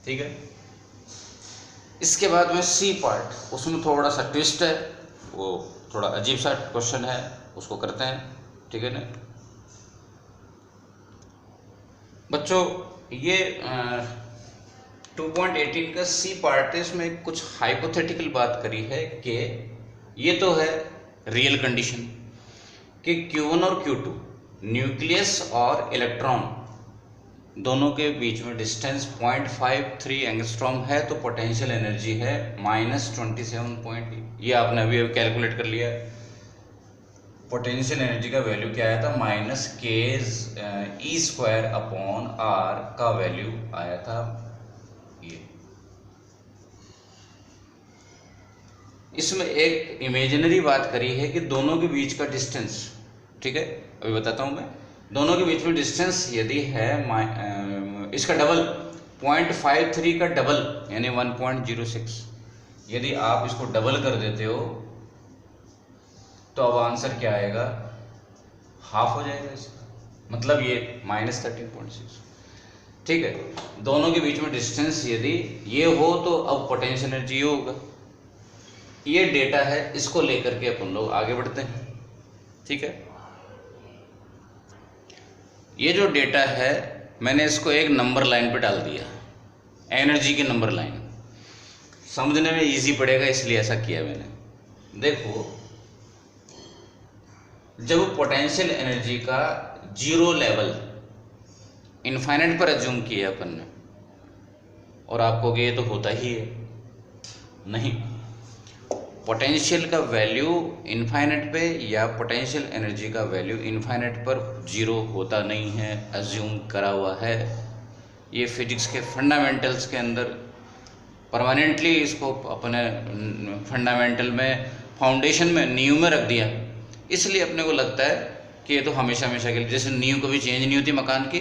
[SPEAKER 1] ठीक है, इसके बाद में सी पार्ट, उसमें थोड़ा सा ट्विस्ट है, वो थोड़ा अजीब सा क्वेश्चन है, उसको करते हैं। ठीक है ना बच्चों, ये 2.18 का सी पार्ट है, इसमें कुछ हाइपोथेटिकल बात करी है कि ये तो है रियल कंडीशन कि Q1 और Q2 न्यूक्लियस और इलेक्ट्रॉन दोनों के बीच में डिस्टेंस 0.53 एंगस्ट्रॉम है, तो पोटेंशियल एनर्जी है -27. ये आपने अभी कैलकुलेट कर लिया। पोटेंशियल एनर्जी का वैल्यू क्या आया था? -ke² अपॉन r का वैल्यू आया था इसमें एक इमेजिनरी बात करी है कि दोनों के बीच का डिस्टेंस, ठीक है अभी बताता हूँ मैं, दोनों के बीच में डिस्टेंस यदि है इसका डबल 0.53 का डबल यानी 1.06, यदि आप इसको डबल कर देते हो तो अब आंसर क्या आएगा, हाफ हो जाएगा इसका, मतलब ये -13.6, ठीक है। दोनों के बीच में डिस्टेंस यदि ये हो तो अब पोटेंशियल एनर्जी होगा। ये डेटा है, इसको लेकर के अपन लोग आगे बढ़ते हैं, ठीक है। ये जो डेटा है मैंने इसको एक नंबर लाइन पे डाल दिया, एनर्जी की नंबर लाइन, समझने में इजी पड़ेगा इसलिए ऐसा किया मैंने। देखो जब पोटेंशियल एनर्जी का जीरो लेवल इनफाइनाइट पर एज्यूम किया अपन ने, और आपको ये तो होता ही है, नहीं, पोटेंशियल का वैल्यू इनफाइनाइट पे या पोटेंशियल एनर्जी का वैल्यू इनफाइनाइट पर जीरो होता नहीं है, एज्यूम करा हुआ है। ये फिजिक्स के फंडामेंटल्स के अंदर परमानेंटली इसको अपने फंडामेंटल में, फाउंडेशन में, नींव में रख दिया, इसलिए अपने को लगता है कि ये तो हमेशा हमेशा के लिए, जैसे नींव कभी चेंज नहीं होती मकान की,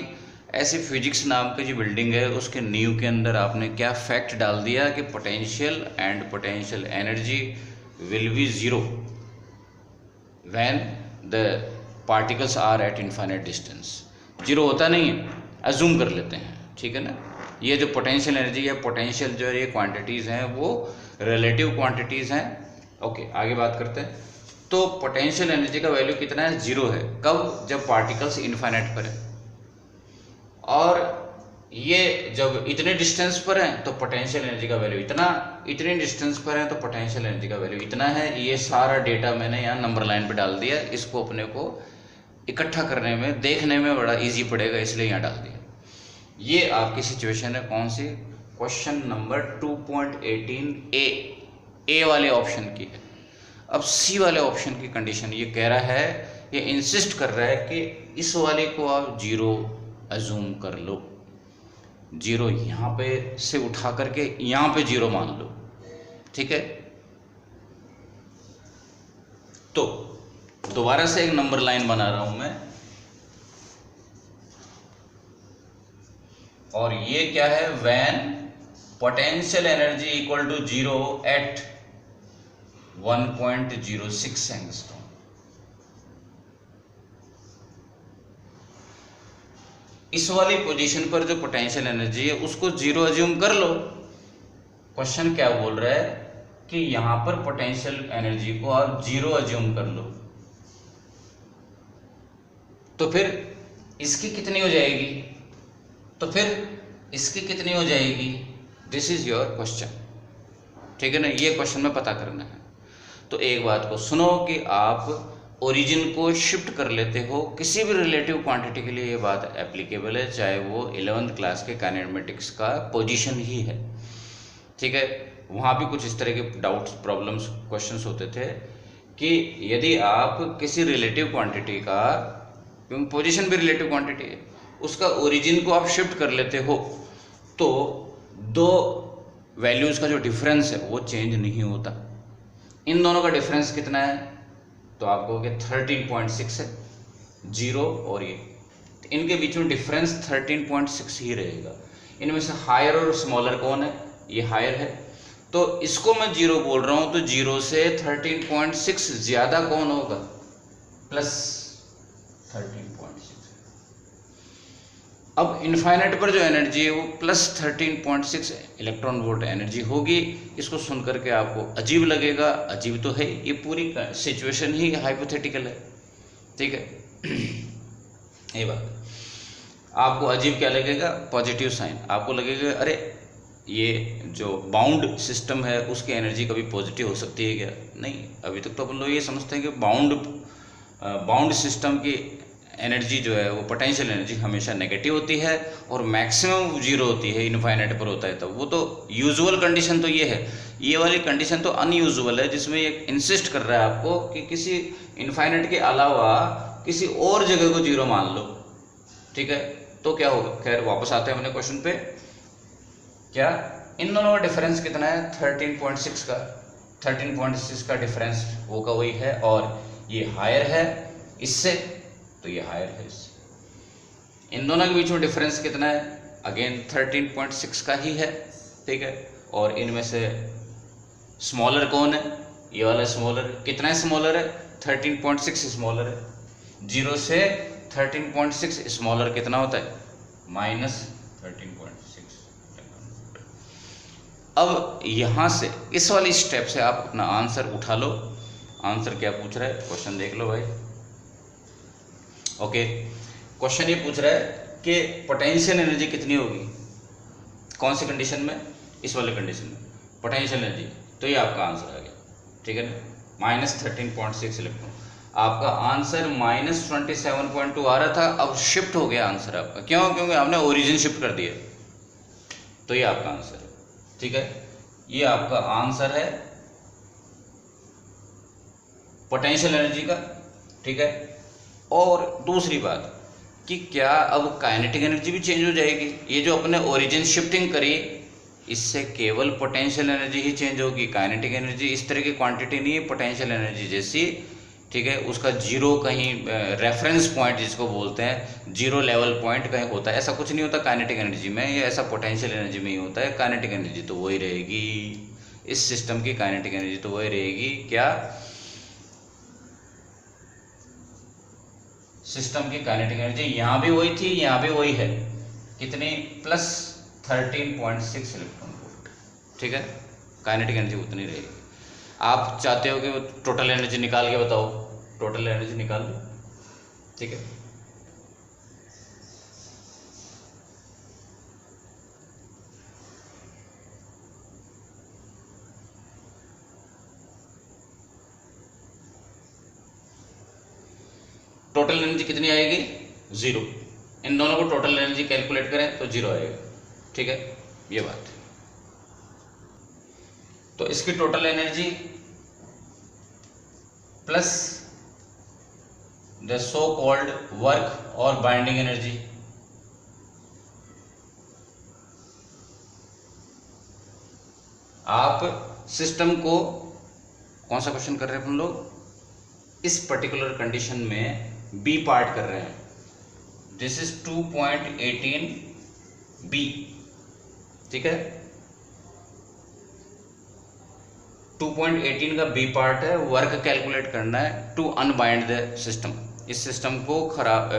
[SPEAKER 1] ऐसे फिजिक्स नाम की जो बिल्डिंग है उसके नींव के अंदर आपने क्या फैक्ट डाल दिया कि potential and potential energy will be zero when the particles are at infinite distance। Zero होता नहीं है, अज्यूम कर लेते हैं, ठीक है ना। ये जो पोटेंशियल एनर्जी या पोटेंशियल जो ये क्वांटिटीज़ हैं वो रिलेटिव क्वांटिटीज़ हैं। ओके आगे बात करते हैं। तो पोटेंशियल एनर्जी का वैल्यू कितना है, जीरो है। कब, जब पार्टिकल्स इनफाइनाइट पर है, और ये जब इतने डिस्टेंस पर हैं तो पोटेंशियल एनर्जी का वैल्यू इतना, इतने डिस्टेंस पर हैं तो पोटेंशियल एनर्जी का वैल्यू इतना है। ये सारा डेटा मैंने यहाँ नंबर लाइन पे डाल दिया, इसको अपने को इकट्ठा करने में, देखने में बड़ा इजी पड़ेगा, इसलिए यहाँ डाल दिया। ये आपकी सिचुएशन है कौन सी, क्वेश्चन नंबर 2.18 ए वाले ऑप्शन की है। अब सी वाले ऑप्शन की कंडीशन ये कह रहा है, ये इंसिस्ट कर रहा है कि इस वाले को आप जीरो अज्यूम कर लो, जीरो यहाँ पे से उठा करके यहाँ पे जीरो मान लो, ठीक है। तो दोबारा से एक नंबर लाइन बना रहा हूं मैं, और ये क्या है, when potential energy equal to zero at 1.06 angstrom. इस वाली पोजीशन पर जो पोटेंशियल एनर्जी है उसको जीरो अज्यूम कर लो। क्वेश्चन क्या बोल रहा है कि यहां पर पोटेंशियल एनर्जी को आप जीरो अज्यूम कर लो, तो फिर इसकी कितनी हो जाएगी, तो फिर इसकी कितनी हो जाएगी, दिस इज योर क्वेश्चन, ठीक है ना। ये क्वेश्चन में पता करना है। तो एक बात को सुनो कि आप ओरिजिन को शिफ्ट कर लेते हो किसी भी रिलेटिव क्वांटिटी के लिए, ये बात एप्लीकेबल है, चाहे वो 11th क्लास के काइनेमेटिक्स का पोजीशन ही है, ठीक है। वहाँ भी कुछ इस तरह के डाउट्स, प्रॉब्लम्स, क्वेश्चंस होते थे कि यदि आप किसी रिलेटिव क्वांटिटी का, क्योंकि पोजीशन भी रिलेटिव क्वांटिटी है, उसका ओरिजिन को आप शिफ्ट कर लेते हो तो दो वैल्यूज़ का जो डिफरेंस है वो चेंज नहीं होता। इन दोनों का डिफरेंस कितना है, तो आप कहोगे 13.6 है, जीरो और ये, तो इनके बीच में डिफरेंस 13.6 ही रहेगा। इनमें से हायर और स्मॉलर कौन है, ये हायर है, तो इसको मैं जीरो बोल रहा हूं, तो जीरो से 13.6 ज्यादा कौन होगा, प्लस 13.6। अब इनफाइनाइट पर जो एनर्जी है वो प्लस 13.6 इलेक्ट्रॉन वोल्ट एनर्जी होगी। इसको सुन करके आपको अजीब लगेगा, अजीब तो है, ये पूरी सिचुएशन ही हाइपोथेटिकल है, ठीक है। ये बात आपको अजीब क्या लगेगा, पॉजिटिव साइन, आपको लगेगा अरे ये जो बाउंड सिस्टम है उसकी एनर्जी कभी पॉजिटिव हो सकती है क्या, नहीं। अभी तक तो अपन लोग ये समझते हैं कि बाउंड सिस्टम की एनर्जी जो है वो पोटेंशियल एनर्जी हमेशा नेगेटिव होती है और मैक्सिमम जीरो होती है, इनफाइनाइट पर होता है। तो वो तो यूजुअल कंडीशन तो ये है, ये वाली कंडीशन तो अनयूजुअल है, जिसमें ये इंसिस्ट कर रहा है आपको कि किसी इनफाइनाइट के अलावा किसी और जगह को जीरो मान लो, ठीक है। तो क्या होगा, खैर वापस आते हैं अपने क्वेश्चन पे। क्या इन दोनों का डिफरेंस कितना है, 13.6 का, 13.6 का डिफरेंस वो का वही है, और ये हायर है इससे तो ये हायर है इससे। इन दोनों के बीच में डिफरेंस कितना है? अगेन 13.6 का ही है, ठीक है। और इनमें से स्मॉलर कौन है? ये वाला स्मॉलर। कितना स्मॉलर है? 13.6 स्मॉलर है। 0 से 13.6 स्मॉलर कितना होता है? -13.6। अब यहां से इस वाली स्टेप से आप अपना आंसर उठा लो। आंसर क्या पूछ रहा है? क्वेश्चन देख लो भाई। ओके, क्वेश्चन ये पूछ रहा है कि पोटेंशियल एनर्जी कितनी होगी, कौन सी कंडीशन में? इस वाले कंडीशन में पोटेंशियल एनर्जी। तो ये आपका आंसर आ गया, ठीक है ना, -13.6 इलेक्ट्रॉन। आपका आंसर -27.2 आ रहा था, अब शिफ्ट हो गया आंसर आपका। क्यों? क्योंकि आपने ओरिजिन शिफ्ट कर दिया। तो ये आपका आंसर है, ठीक है। ये आपका आंसर है पोटेंशियल एनर्जी का, ठीक है। और दूसरी बात कि क्या अब काइनेटिक एनर्जी भी चेंज हो जाएगी? ये जो अपने ओरिजिन शिफ्टिंग करी, इससे केवल पोटेंशियल एनर्जी ही चेंज होगी। काइनेटिक एनर्जी इस तरह की क्वांटिटी नहीं है पोटेंशियल एनर्जी जैसी, ठीक है। उसका जीरो कहीं रेफरेंस पॉइंट जिसको बोलते हैं, जीरो लेवल पॉइंट कहीं होता है, ऐसा कुछ नहीं होता काइनेटिक एनर्जी में, या ऐसा पोटेंशियल एनर्जी में ही होता है। काइनेटिक एनर्जी तो वही रहेगी, इस सिस्टम की काइनेटिक एनर्जी तो वही रहेगी। क्या? सिस्टम की काइनेटिक एनर्जी यहाँ भी वही थी, यहाँ भी वही है। कितनी? +13.6 इलेक्ट्रॉन वोल्ट, ठीक है। काइनेटिक एनर्जी उतनी रहेगी। आप चाहते हो कि टोटल एनर्जी निकाल के बताओ, टोटल एनर्जी निकाल लो, ठीक है। टोटल एनर्जी कितनी आएगी? 0। इन दोनों को टोटल एनर्जी कैलकुलेट करें तो 0 आएगा, ठीक है। ये बात। तो इसकी total energy plus the so called work और बाइंडिंग एनर्जी, आप सिस्टम को कौन सा क्वेश्चन कर रहे हैं हम लोग? इस पर्टिकुलर कंडीशन में बी पार्ट कर रहे हैं। दिस इज 2.18 बी, ठीक है। 2.18 का बी पार्ट है, वर्क कैलकुलेट करना है टू अनबाइंड द सिस्टम। इस सिस्टम को खराब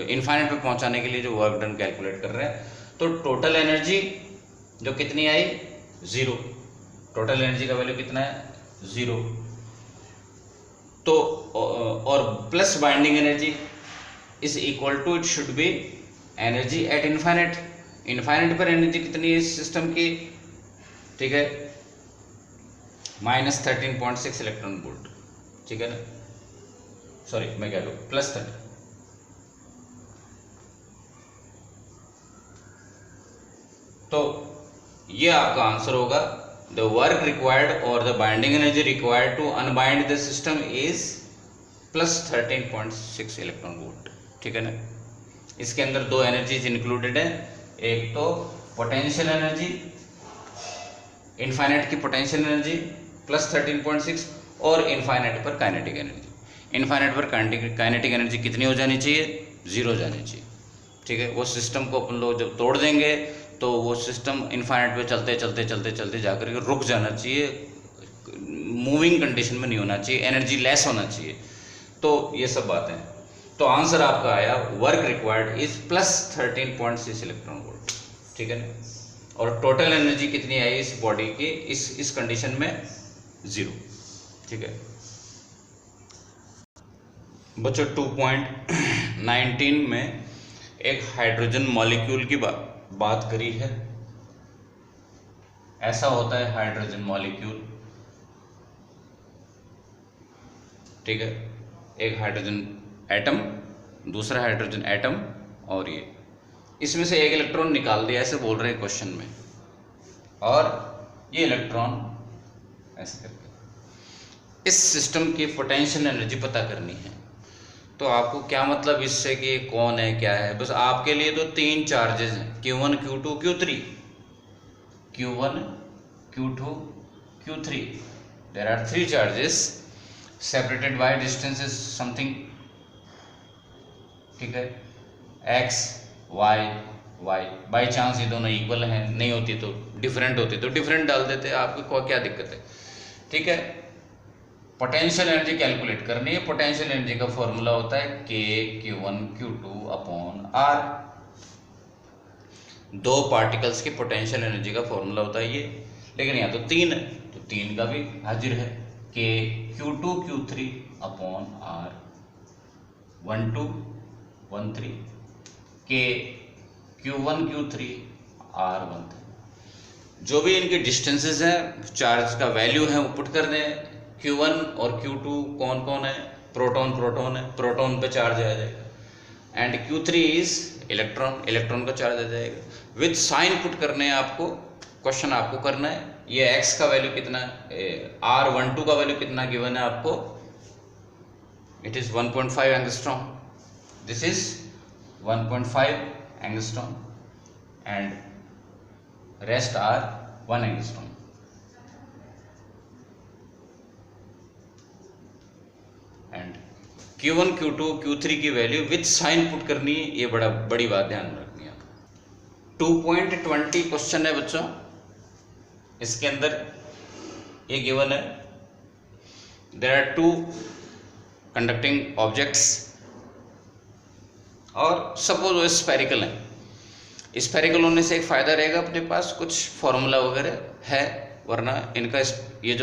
[SPEAKER 1] इनफाइनाइट पे पहुंचाने के लिए जो वर्क डन कैलकुलेट कर रहे हैं। तो टोटल एनर्जी जो कितनी आई? 0। टोटल एनर्जी का वैल्यू कितना है? 0। तो और plus binding energy is equal to, it should be energy at infinite. Infinite पर एनर्जी कितनी है इस सिस्टम की? ठीक है, -13.6 इलेक्ट्रॉन वोल्ट, ठीक है ना। सॉरी मैं क्या कहूँ, +30। तो ये आपका आंसर होगा। द वर्क रिक्वायर्ड और the binding energy required to unbind the system is +13.6 electron volt, ठीक है ना। इसके अंदर दो एनर्जीज इंक्लूडेड है, एक तो पोटेंशियल एनर्जी, इनफाइनाइट की पोटेंशियल एनर्जी +13.6, और इनफाइनाइट पर काइनेटिक एनर्जी। इनफाइनाइट पर काइनेटिक एनर्जी कितनी हो जानी चाहिए? 0 जानी चाहिए, ठीक है। वो सिस्टम को अपन लोग जब तोड़ देंगे तो वो सिस्टम इनफाइनाइट पे चलते चलते चलते चलते जाकर के रुक जाना चाहिए, मूविंग कंडीशन में नहीं होना चाहिए, एनर्जी लेस होना चाहिए। तो ये सब बातें हैं। तो आंसर आपका आया work required is +13.6 electron volt, ठीक है ना। और टोटल एनर्जी कितनी आई इस बॉडी की इस कंडीशन में? 0, ठीक है बच्चों। 2.19 में एक हाइड्रोजन मॉलिक्यूल की बात करी है। ऐसा होता है हाइड्रोजन मॉलिक्यूल, ठीक है। एक हाइड्रोजन एटम, दूसरा हाइड्रोजन एटम, और ये इसमें से एक इलेक्ट्रॉन निकाल दिया, ऐसे बोल रहे हैं क्वेश्चन में। और ये इलेक्ट्रॉन ऐसे करके इस सिस्टम की पोटेंशियल एनर्जी पता करनी है। तो आपको क्या मतलब इससे कि कौन है क्या है? बस आपके लिए तो 3 चार्जेस हैं, Q1 Q2 Q3, Q1 Q2 Q3, there are 3 charges separated by distance is something, ठीक है, x y y, by chance ये दोनों इक्वल हैं, नहीं होती तो डिफरेंट होती तो डिफरेंट डाल देते, आपको क्या दिक्कत है, ठीक है। पोटेंशियल एनर्जी कैलकुलेट करनी है। पोटेंशियल एनर्जी का फॉर्मूला होता है k q1 q2 upon r। दो पार्टिकल्स की पोटेंशियल एनर्जी का फॉर्मूला होता है ये, लेकिन यहाँ तो 3 है तो 3 का भी हाजिर है, k q2 q3 upon r 1 2 1 3, k q1 q3 r 1 3। जो भी इनके डिस्टेंसेस हैं, चार्ज का वैल्यू है वो पुट कर दें। Q1 और Q2 कौन कौन है, प्रोटॉन प्रोटॉन है, प्रोटॉन पे चार्ज आ जाएगा, and Q3 is electron, electron का चार्ज आ जाएगा। विद साइन पुट करने हैं आपको, क्वेश्चन आपको करना है, ये x का वैल्यू कितना है, R12 का वैल्यू कितना गिवन है आपको, it is 1.5 angstrom, this is 1.5 angstrom and rest are 1 angstrom. And Q1 Q2 Q3 की वैल्यू विथ साइन पुट करनी है, ये बड़ी बात ध्यान रखनी है। 2.20 क्वेश्चन है बच्चों, इसके अंदर ये गिवन है, देयर आर 2 कंडक्टिंग ऑब्जेक्ट्स और सपोज वो स्फेरिकल है। स्फेरिकल होने से एक फ़ायदा रहेगा, अपने पास कुछ फॉर्मूला वगैरह है, वरना इनका ये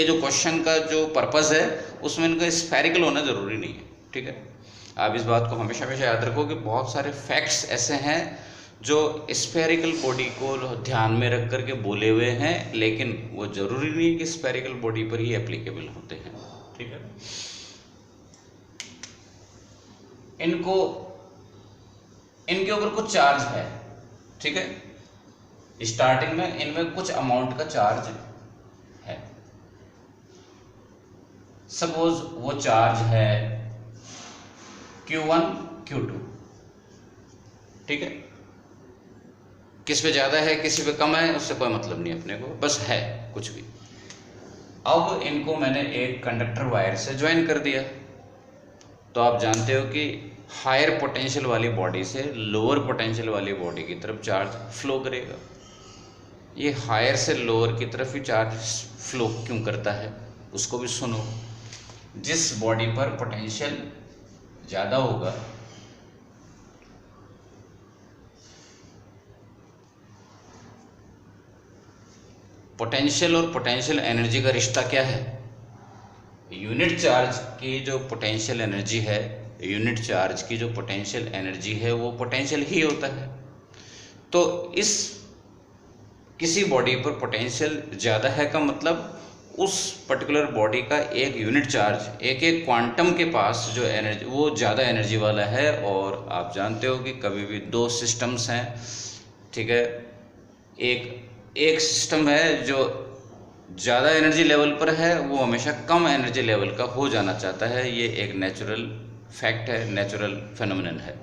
[SPEAKER 1] जो क्वेश्चन का जो पर्पस है उसमें इनका स्फेरिकल होना ज़रूरी नहीं है, ठीक है। आप इस बात को हमेशा हमेशा याद रखो कि बहुत सारे फैक्ट्स ऐसे हैं जो स्फेरिकल बॉडी को ध्यान में रख करके बोले हुए हैं, लेकिन वो ज़रूरी नहीं है कि स्फेरिकल बॉडी पर ही एप्लीकेबल होते हैं, ठीक है। इनके ऊपर कुछ चार्ज है, ठीक है, स्टार्टिंग में इनमें कुछ अमाउंट का चार्ज है। सपोज वो चार्ज है Q1 Q2, ठीक है, किस पे ज़्यादा है किसी पे कम है उससे कोई मतलब नहीं अपने को, बस है कुछ भी। अब इनको मैंने एक कंडक्टर वायर से ज्वाइन कर दिया, तो आप जानते हो कि हायर पोटेंशियल वाली बॉडी से लोअर पोटेंशियल वाली बॉडी की तरफ चार्ज फ्लो करेगा। ये हायर से लोअर की तरफ ही चार्ज फ्लो क्यों करता है उसको भी सुनो। जिस बॉडी पर पोटेंशियल ज़्यादा होगा पोटेंशियल और पोटेंशियल एनर्जी का रिश्ता क्या है, यूनिट चार्ज की जो पोटेंशियल एनर्जी है, यूनिट चार्ज की जो पोटेंशियल एनर्जी है वो पोटेंशियल ही होता है। तो इस किसी बॉडी पर पोटेंशियल ज़्यादा है का मतलब उस पर्टिकुलर बॉडी का एक यूनिट चार्ज, एक क्वांटम के पास जो एनर्जी वो ज़्यादा एनर्जी वाला है। और आप जानते हो कि कभी भी दो सिस्टम्स हैं, ठीक है, एक सिस्टम है जो ज़्यादा एनर्जी लेवल पर है वो हमेशा कम एनर्जी लेवल का हो जाना चाहता है, ये एक नेचुरल फैक्ट है, नेचुरल फेनोमेनन है,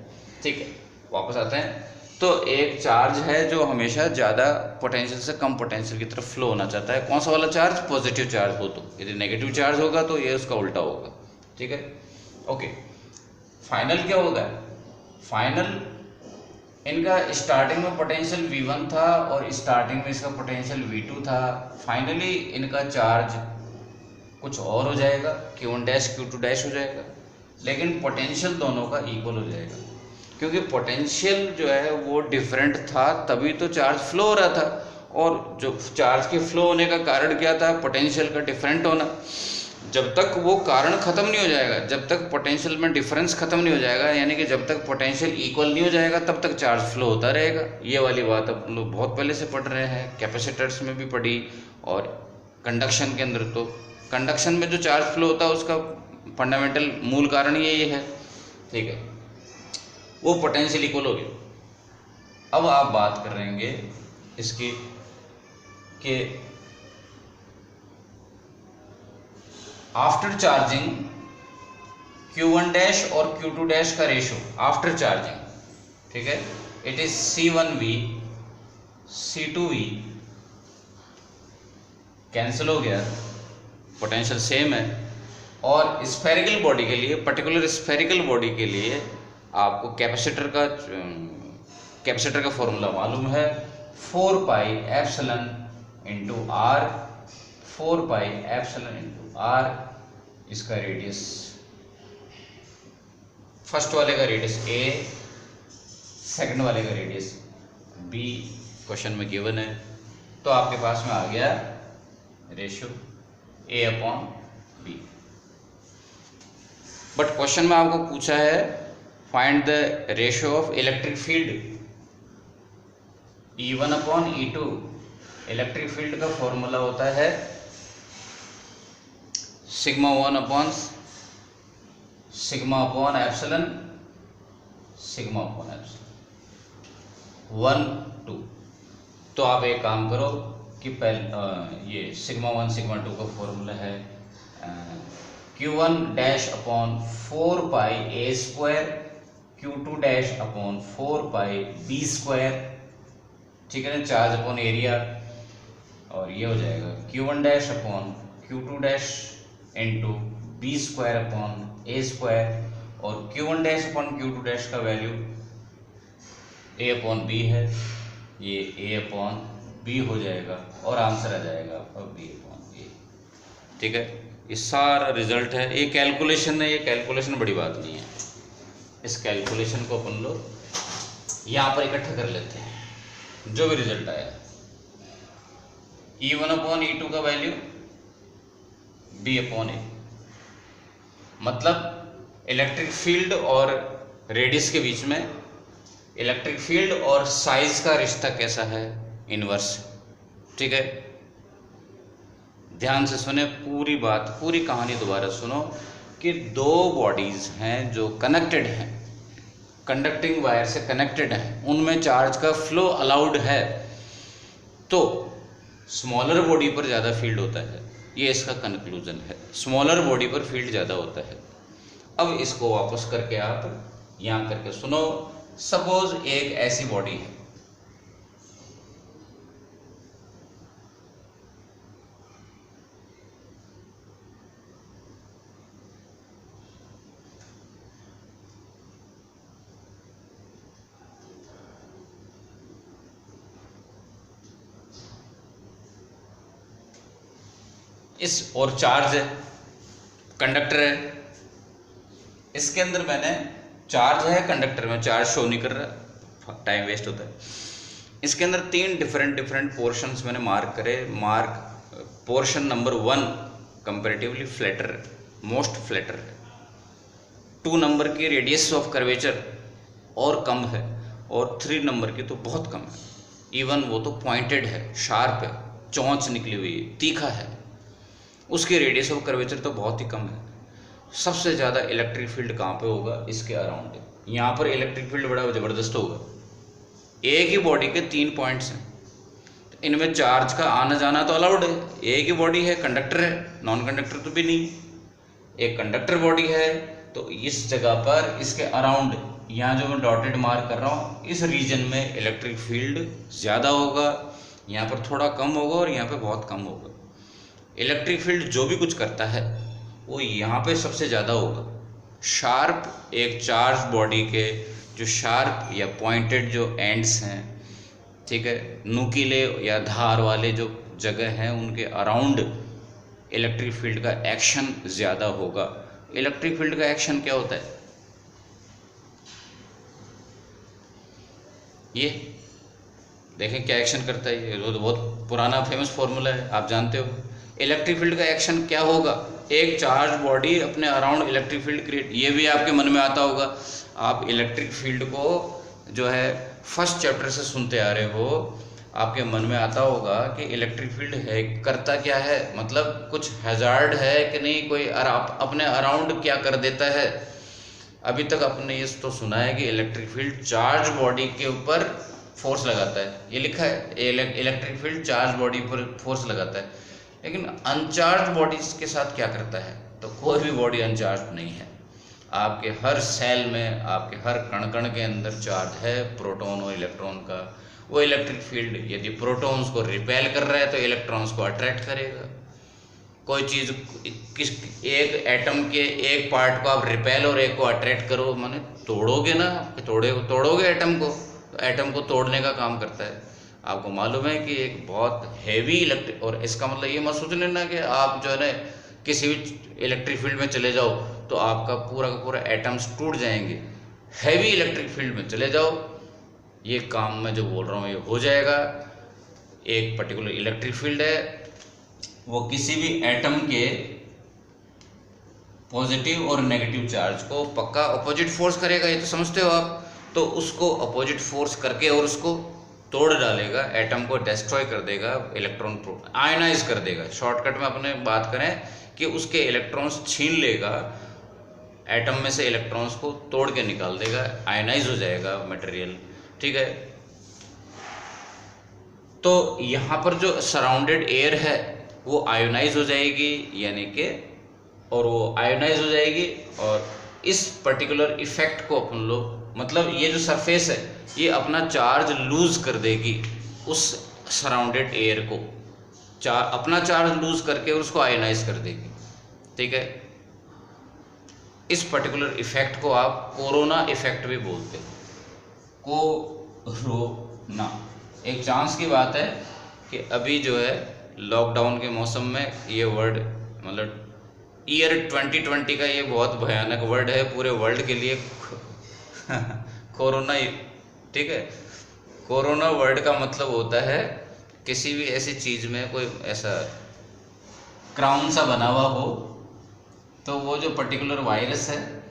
[SPEAKER 1] ठीक है। वापस आते हैं, तो एक चार्ज है जो हमेशा ज़्यादा पोटेंशियल से कम पोटेंशियल की तरफ फ्लो होना चाहता है। कौन सा वाला चार्ज? पॉजिटिव चार्ज हो तो, यदि नेगेटिव चार्ज होगा तो ये उसका उल्टा होगा, ठीक है, ओके। फाइनल क्या होगा? फाइनल इनका स्टार्टिंग में पोटेंशियल V1 था और स्टार्टिंग में इसका पोटेंशियल V2 था। फाइनली इनका चार्ज कुछ और हो जाएगा, Q1 डैश Q2 डैश हो जाएगा, लेकिन पोटेंशियल दोनों का इक्वल हो जाएगा, क्योंकि पोटेंशियल जो है वो डिफरेंट था तभी तो चार्ज फ्लो हो रहा था। और जो चार्ज के फ्लो होने का कारण क्या था? पोटेंशियल का डिफरेंट होना। जब तक वो कारण ख़त्म नहीं हो जाएगा, जब तक पोटेंशियल में डिफरेंस ख़त्म नहीं हो जाएगा, यानी कि जब तक पोटेंशियल इक्वल नहीं हो जाएगा तब तक चार्ज फ्लो होता रहेगा। ये वाली बात अब लोग बहुत पहले से पढ़ रहे हैं, कैपेसिटर्स में भी पढ़ी और कंडक्शन के अंदर। तो कंडक्शन में जो चार्ज फ्लो होता है उसका फंडामेंटल मूल कारण यही है, ठीक है, वो पोटेंशियल इक्वल हो गया। अब आप बात करेंगे इसकी कि आफ्टर चार्जिंग Q1 डैश और Q2 डैश का रेशो आफ्टर चार्जिंग, ठीक है, it is C1V C2V, cancel हो गया, पोटेंशियल सेम है। और स्फेरिकल बॉडी के लिए, पर्टिकुलर स्फेरिकल बॉडी के लिए आपको कैपेसिटर का फॉर्मूला मालूम है, 4 pi epsilon into R, 4 pi epsilon into R, इसका रेडियस, फर्स्ट वाले का रेडियस ए, सेकंड वाले का रेडियस बी, क्वेश्चन में गिवन है। तो आपके पास में आ गया ratio A upon B. But question में आपको पूछा है find the ratio of electric field, E1 upon E2। Electric field का फॉर्मूला होता है sigma 1 upon sigma upon epsilon, sigma upon epsilon 1 2। तो आप एक काम करो कि पहले ये सिग्मा 1 सिग्मा 2 का फॉर्मूला है Q1 डैश अपॉन 4 पाई ए स्क्वायर, Q2 डैश अपॉन 4 पाई बी स्क्वायर, ठीक है ना, चार्ज अपॉन एरिया। और ये हो जाएगा Q1 dash upon Q2 dash into B square upon A square, और Q1 dash upon Q2 dash का वैल्यू ए अपॉन बी है, ये ए अपॉन बी हो जाएगा और आंसर आ जाएगा आपका बी अपॉन ए। ठीक है, ये सारा रिजल्ट है, ये कैलकुलेशन है, ये कैलकुलेशन बड़ी बात नहीं है। इस कैलकुलेशन को अपन लोग यहाँ पर इकट्ठा कर लेते हैं। जो भी रिजल्ट आया, E1 अपॉन E2 का वैल्यू बी अपॉन ए, मतलब इलेक्ट्रिक फील्ड और रेडियस के बीच में इलेक्ट्रिक फील्ड और साइज का रिश्ता कैसा है, इनवर्स। ठीक है, ध्यान से सुने पूरी बात, पूरी कहानी दोबारा सुनो कि दो बॉडीज हैं जो कनेक्टेड हैं, कंडक्टिंग वायर से कनेक्टेड हैं, उनमें चार्ज का फ्लो अलाउड है, तो स्मॉलर बॉडी पर ज़्यादा फील्ड होता है। ये इसका कंक्लूजन है, स्मॉलर बॉडी पर फील्ड ज़्यादा होता है। अब इसको वापस करके आप यहाँ करके सुनो। सपोज एक ऐसी बॉडी है, इस और चार्ज है, कंडक्टर है, इसके अंदर मैंने चार्ज है, कंडक्टर में चार्ज शो नहीं कर रहा, टाइम वेस्ट होता है। इसके अंदर तीन डिफरेंट पोर्शंस मैंने मार्क करे। Portion number 1 comparatively flatter, most flatter है। 2 नंबर की रेडियस ऑफ कर्वेचर और कम है, और 3 नंबर की तो बहुत कम है। इवन वो तो पॉइंटेड है, शार्प है, चोंच निकली हुई है, तीखा है, उसकी रेडियस ऑफ कर्वेचर तो बहुत ही कम है। सबसे ज़्यादा इलेक्ट्रिक फील्ड कहाँ पे होगा, इसके अराउंड। यहाँ पर इलेक्ट्रिक फील्ड बड़ा ज़बरदस्त होगा। एक ही बॉडी के 3 पॉइंट्स हैं, तो इनमें चार्ज का आना जाना तो अलाउड है। एक ही बॉडी है, कंडक्टर है, नॉन कंडक्टर तो भी नहीं। एक कंडक्टर बॉडी है, तो इस जगह पर इसके अराउंड, यहाँ जो मैं डॉटेड मार्क कर रहा हूँ, इस रीजन में इलेक्ट्रिक फील्ड ज़्यादा होगा, यहाँ पर थोड़ा कम होगा और यहाँ पे बहुत कम होगा। इलेक्ट्रिक फील्ड जो भी कुछ करता है वो यहाँ पे सबसे ज़्यादा होगा। शार्प एक चार्ज बॉडी के जो शार्प या पॉइंटेड जो एंड्स हैं, ठीक है, नुकीले या धार वाले जो जगह हैं, उनके अराउंड इलेक्ट्रिक फील्ड का एक्शन ज़्यादा होगा। इलेक्ट्रिक फील्ड का एक्शन क्या होता है, ये देखें क्या एक्शन करता है। ये तो बहुत पुराना फेमस फॉर्मूला है, आप जानते हो। इलेक्ट्रिक फील्ड का एक्शन क्या होगा, एक चार्ज बॉडी अपने अराउंड इलेक्ट्रिक फील्ड क्रिएट, ये भी आपके मन में आता होगा। आप इलेक्ट्रिक फील्ड को जो है फर्स्ट चैप्टर से सुनते आ रहे हो, आपके मन में आता होगा कि इलेक्ट्रिक फील्ड है, करता क्या है, मतलब कुछ हैजार्ड है कि नहीं, कोई अपने अराउंड क्या कर देता है। अभी तक आपने ये तो सुना है कि इलेक्ट्रिक फील्ड चार्ज बॉडी के ऊपर फोर्स लगाता है, ये लिखा है, इलेक्ट्रिक फील्ड चार्ज बॉडी पर फोर्स लगाता है। लेकिन अनचार्ज बॉडीज के साथ क्या करता है, तो कोई भी बॉडी अनचार्ज नहीं है। आपके हर सेल में, आपके हर कण कण के अंदर चार्ज है, प्रोटॉन और इलेक्ट्रॉन का। वो इलेक्ट्रिक फील्ड यदि प्रोटॉन्स को रिपेल कर रहा है तो इलेक्ट्रॉन्स को अट्रैक्ट करेगा। कोई चीज़ किस एक एटम के एक पार्ट को आप रिपेल और एक को अट्रैक्ट करो, माने तोड़ोगे ना, तोड़ोगे एटम को, तो एटम को तोड़ने का काम करता है। आपको मालूम है कि एक बहुत हैवी इलेक्ट्रिक, और इसका मतलब ये मत सोच लेना कि आप जो है ना किसी भी इलेक्ट्रिक फील्ड में चले जाओ तो आपका पूरा का पूरा एटम्स टूट जाएंगे। हैवी इलेक्ट्रिक फील्ड में चले जाओ, ये काम मैं जो बोल रहा हूँ ये हो जाएगा। एक पर्टिकुलर इलेक्ट्रिक फील्ड है, वो किसी भी एटम के पॉजिटिव और नेगेटिव चार्ज को पक्का अपोजिट फोर्स करेगा, ये तो समझते हो आप। तो उसको अपोजिट फोर्स करके और उसको तोड़ डालेगा, एटम को डिस्ट्रॉय कर देगा, इलेक्ट्रॉन आयनाइज कर देगा। शॉर्टकट में अपने बात करें कि उसके इलेक्ट्रॉन्स छीन लेगा, एटम में से इलेक्ट्रॉन्स को तोड़ के निकाल देगा, आयनाइज हो जाएगा मटेरियल, ठीक है। तो यहाँ पर जो सराउंडेड एयर है वो आयोनाइज हो जाएगी, यानी कि, और वो आयोनाइज हो जाएगी, और इस पर्टिकुलर इफेक्ट को अपन लोग, मतलब ये जो सरफेस है ये अपना चार्ज लूज कर देगी उस सराउंडेड एयर को, अपना चार्ज लूज करके उसको आयोनाइज कर देगी, ठीक है। इस पर्टिकुलर इफेक्ट को आप कोरोना इफेक्ट भी बोलते हो, कोरोना। एक चांस की बात है कि अभी जो है लॉकडाउन के मौसम में ये वर्ड, मतलब ईयर 2020 का ये बहुत भयानक वर्ड है पूरे वर्ल्ड के लिए कोरोना, ठीक है। कोरोना वर्ड का मतलब होता है किसी भी ऐसी चीज़ में कोई ऐसा क्राउन सा बना हुआ हो, तो वो जो पर्टिकुलर वायरस है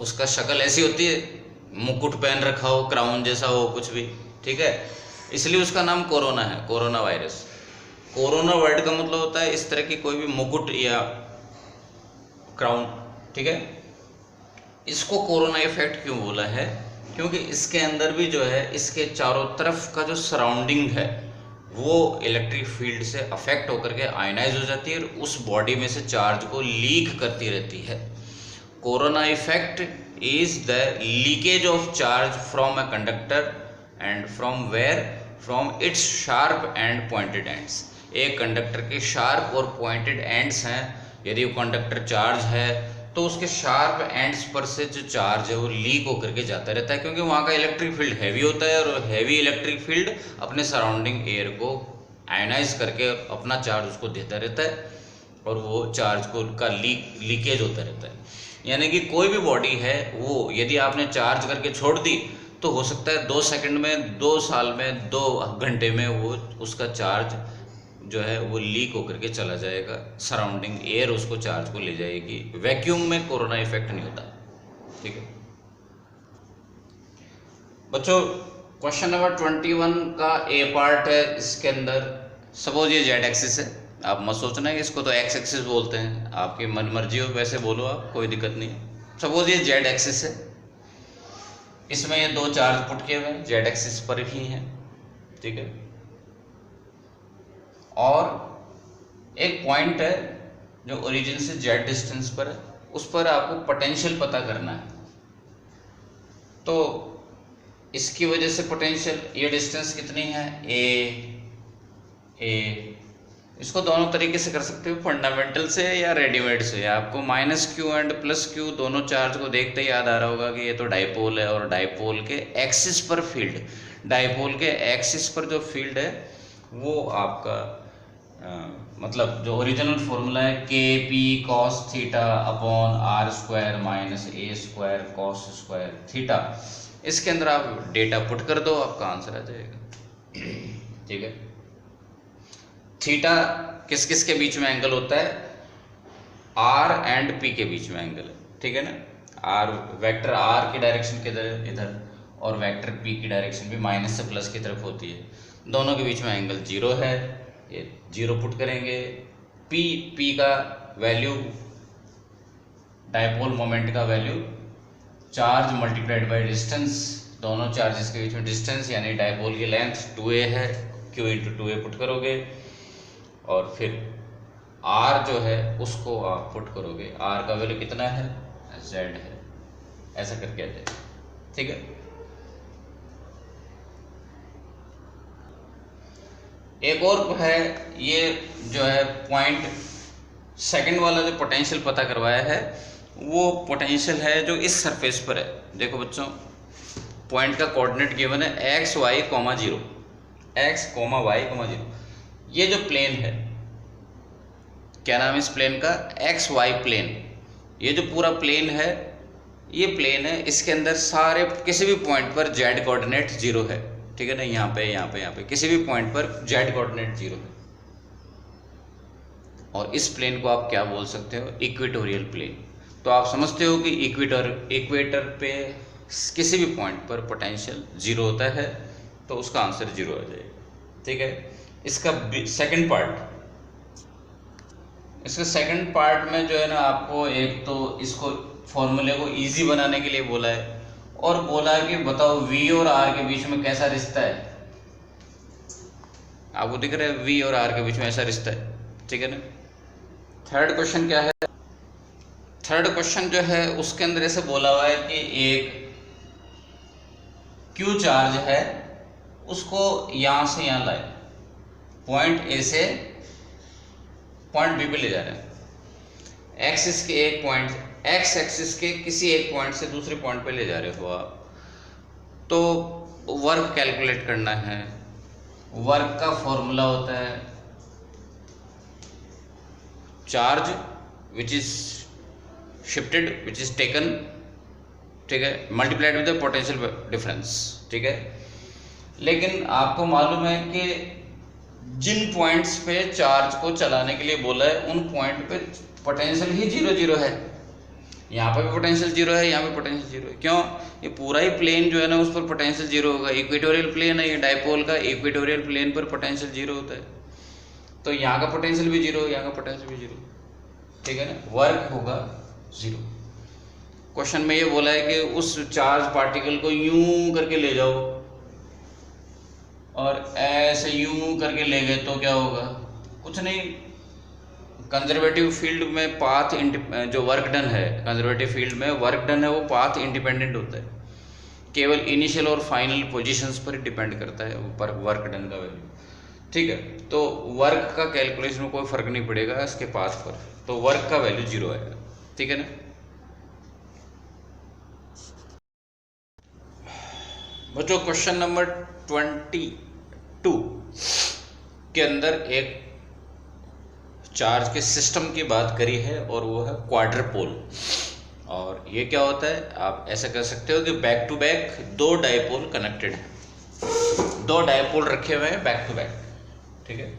[SPEAKER 1] उसका शक्ल ऐसी होती है, मुकुट पहन रखा हो, क्राउन जैसा हो कुछ भी, ठीक है, इसलिए उसका नाम कोरोना है, कोरोना वायरस। कोरोना वर्ड का मतलब होता है इस तरह की कोई भी मुकुट या क्राउन, ठीक है। इसको कोरोना इफेक्ट क्यों बोला है, क्योंकि इसके अंदर भी जो है इसके चारों तरफ का जो सराउंडिंग है वो इलेक्ट्रिक फील्ड से अफेक्ट होकर के आयनाइज हो जाती है और उस बॉडी में से चार्ज को लीक करती रहती है। Corona effect is the leakage of charge from a conductor and from its sharp and pointed ends. एक कंडक्टर के शार्प और पॉइंटेड एंड्स हैं, यदि वो कंडक्टर चार्ज है तो उसके शार्प एंड्स पर से जो चार्ज है वो लीक होकर के जाता रहता है, क्योंकि वहाँ का इलेक्ट्रिक फील्ड हैवी होता है और हैवी इलेक्ट्रिक फील्ड अपने सराउंडिंग एयर को आयनाइज करके अपना चार्ज उसको देता रहता है और वो चार्ज को का लीकेज होता रहता है। यानी कि कोई भी बॉडी है वो यदि आपने चार्ज करके छोड़ दी तो हो सकता है 2 सेकंड में, 2 साल में, 2 घंटे में वो उसका चार्ज जो है वो लीक होकर के चला जाएगा, सराउंडिंग एयर उसको चार्ज को ले जाएगी। वैक्यूम में कोरोना इफेक्ट नहीं होता, ठीक है बच्चों। क्वेश्चन नंबर 21 का ए पार्ट है, इसके अंदर सपोज ये जेड एक्सिस है, आप मत सोचना कि इसको तो एक्स एक्सिस बोलते हैं, आपकी मन मर्जी हो वैसे बोलो आप, कोई दिक्कत नहीं। सपोज ये जेड एक्सिस है, इसमें ये 2 चार्ज पुट किए हुए हैं, जेड एक्सिस पर ही हैं, ठीक है। और एक पॉइंट है जो ओरिजिन से जेड डिस्टेंस पर है, उस पर आपको पोटेंशियल पता करना है। तो इसकी वजह से पोटेंशियल, ये डिस्टेंस कितनी है, ए, इसको दोनों तरीके से कर सकते हो, फंडामेंटल से या रेडीमेड से। आपको -q एंड +q दोनों चार्ज को देखते ही याद आ रहा होगा कि ये तो डाइपोल है, और डाइपोल के एक्सिस पर फील्ड, डाइपोल के एक्सिस पर जो फील्ड है वो आपका मतलब जो ओरिजिनल फॉर्मूला है kp cos theta upon r² - a² cos square theta, इसके अंदर आप डेटा पुट कर दो, आपका आंसर आ जाएगा, ठीक है। थीटा किस किस के बीच में एंगल होता है, r एंड p के बीच में एंगल है, ठीक है ना। r वेक्टर r की डायरेक्शन किधर, इधर, और वेक्टर p की डायरेक्शन भी माइनस से प्लस की तरफ होती है, दोनों के बीच में एंगल 0 है, ये 0 पुट करेंगे। p का वैल्यू, डायपोल मोमेंट का value, charge multiplied by distance, दोनों चार्जेस के बीच में डिस्टेंस यानी डायपोल की लेंथ 2a है, q × 2a पुट करोगे, और फिर r जो है उसको आप पुट करोगे, r का वैल्यू कितना है, z है, ऐसा करके आ जाएगा, ठीक है। एक और है, ये जो है पॉइंट सेकंड वाला जो पोटेंशियल पता करवाया है वो पोटेंशियल है जो इस सरफेस पर है। देखो बच्चों, पॉइंट का कोऑर्डिनेट गिवन है X Y comma zero, X comma Y comma zero. ये जो प्लेन है, क्या नाम है इस प्लेन का, एक्स वाई प्लेन। ये जो पूरा प्लेन है, ये प्लेन है, इसके अंदर सारे किसी भी पॉइंट पर जेड कोऑर्डिनेट जीरो है, ठीक है ना। यहाँ पे यहाँ पे यहाँ पे किसी भी पॉइंट पर जेड कोऑर्डिनेट जीरो है। और इस प्लेन को आप क्या बोल सकते हो, इक्वेटोरियल प्लेन। तो आप समझते हो कि इक्वेटर पे किसी भी पॉइंट पर पोटेंशियल जीरो होता है, तो उसका आंसर जीरो आ जाएगा, ठीक है। इसका सेकंड पार्ट में जो है ना, आपको एक तो इसको फॉर्मूले को इजी बनाने के लिए बोला है, और बोला है कि बताओ V और R के बीच में कैसा रिश्ता है। आपको दिख रहा है V और R के बीच में ऐसा रिश्ता है, ठीक है ना। थर्ड क्वेश्चन क्या है, थर्ड क्वेश्चन जो है उसके अंदर ऐसे बोला हुआ है कि एक Q चार्ज है, उसको यहां से यहां लाए, पॉइंट ए से पॉइंट बी पे ले जा रहे हैं। एक्सिस के एक पॉइंट, एक्स एक्सिस के किसी एक पॉइंट से दूसरे पॉइंट पे ले जा रहे हो आप, तो वर्क कैलकुलेट करना है। वर्क का फॉर्मूला होता है charge which is shifted which is taken, ठीक है, multiplied with the potential difference, ठीक है। लेकिन आपको मालूम है कि जिन पॉइंट्स पे चार्ज को चलाने के लिए बोला है उन पॉइंट पे पोटेंशियल ही जीरो जीरो है। यहाँ पे भी पोटेंशियल जीरो है, यहाँ पे पोटेंशियल जीरो है। क्यों? ये पूरा ही प्लेन जो है ना उस पर पोटेंशियल जीरो होगा। इक्वेटोरियल प्लेन है ये डायपोल का, इक्वेटोरियल प्लेन पर पोटेंशियल जीरो होता है, तो यहाँ का पोटेंशियल भी जीरो, यहाँ का पोटेंशियल भी जीरो, ठीक है ना। वर्क होगा जीरो। क्वेश्चन में ये बोला है कि उस चार्ज पार्टिकल को यूं करके ले जाओ, और ऐसे यूं करके ले गए तो क्या होगा, कुछ नहीं। कंजर्वेटिव फील्ड में पाथ जो वर्क डन है, कंजर्वेटिव फील्ड में वर्क डन है वो पाथ इंडिपेंडेंट होता है, केवल इनिशियल और फाइनल पोजीशंस पर डिपेंड करता है ऊपर वर्क डन का वैल्यू, ठीक है। तो वर्क का कैलकुलेशन में कोई फर्क नहीं पड़ेगा इसके पाथ पर, तो वर्क का वैल्यू जीरो आएगा, ठीक है ना। बच्चों क्वेश्चन नंबर 22 के अंदर एक चार्ज के सिस्टम की बात करी है, और वो है क्वाड्रपोल। और ये क्या होता है, आप ऐसा कह सकते हो कि बैक टू बैक दो डायपोल कनेक्टेड है, दो डायपोल रखे हुए हैं बैक टू बैक, ठीक है।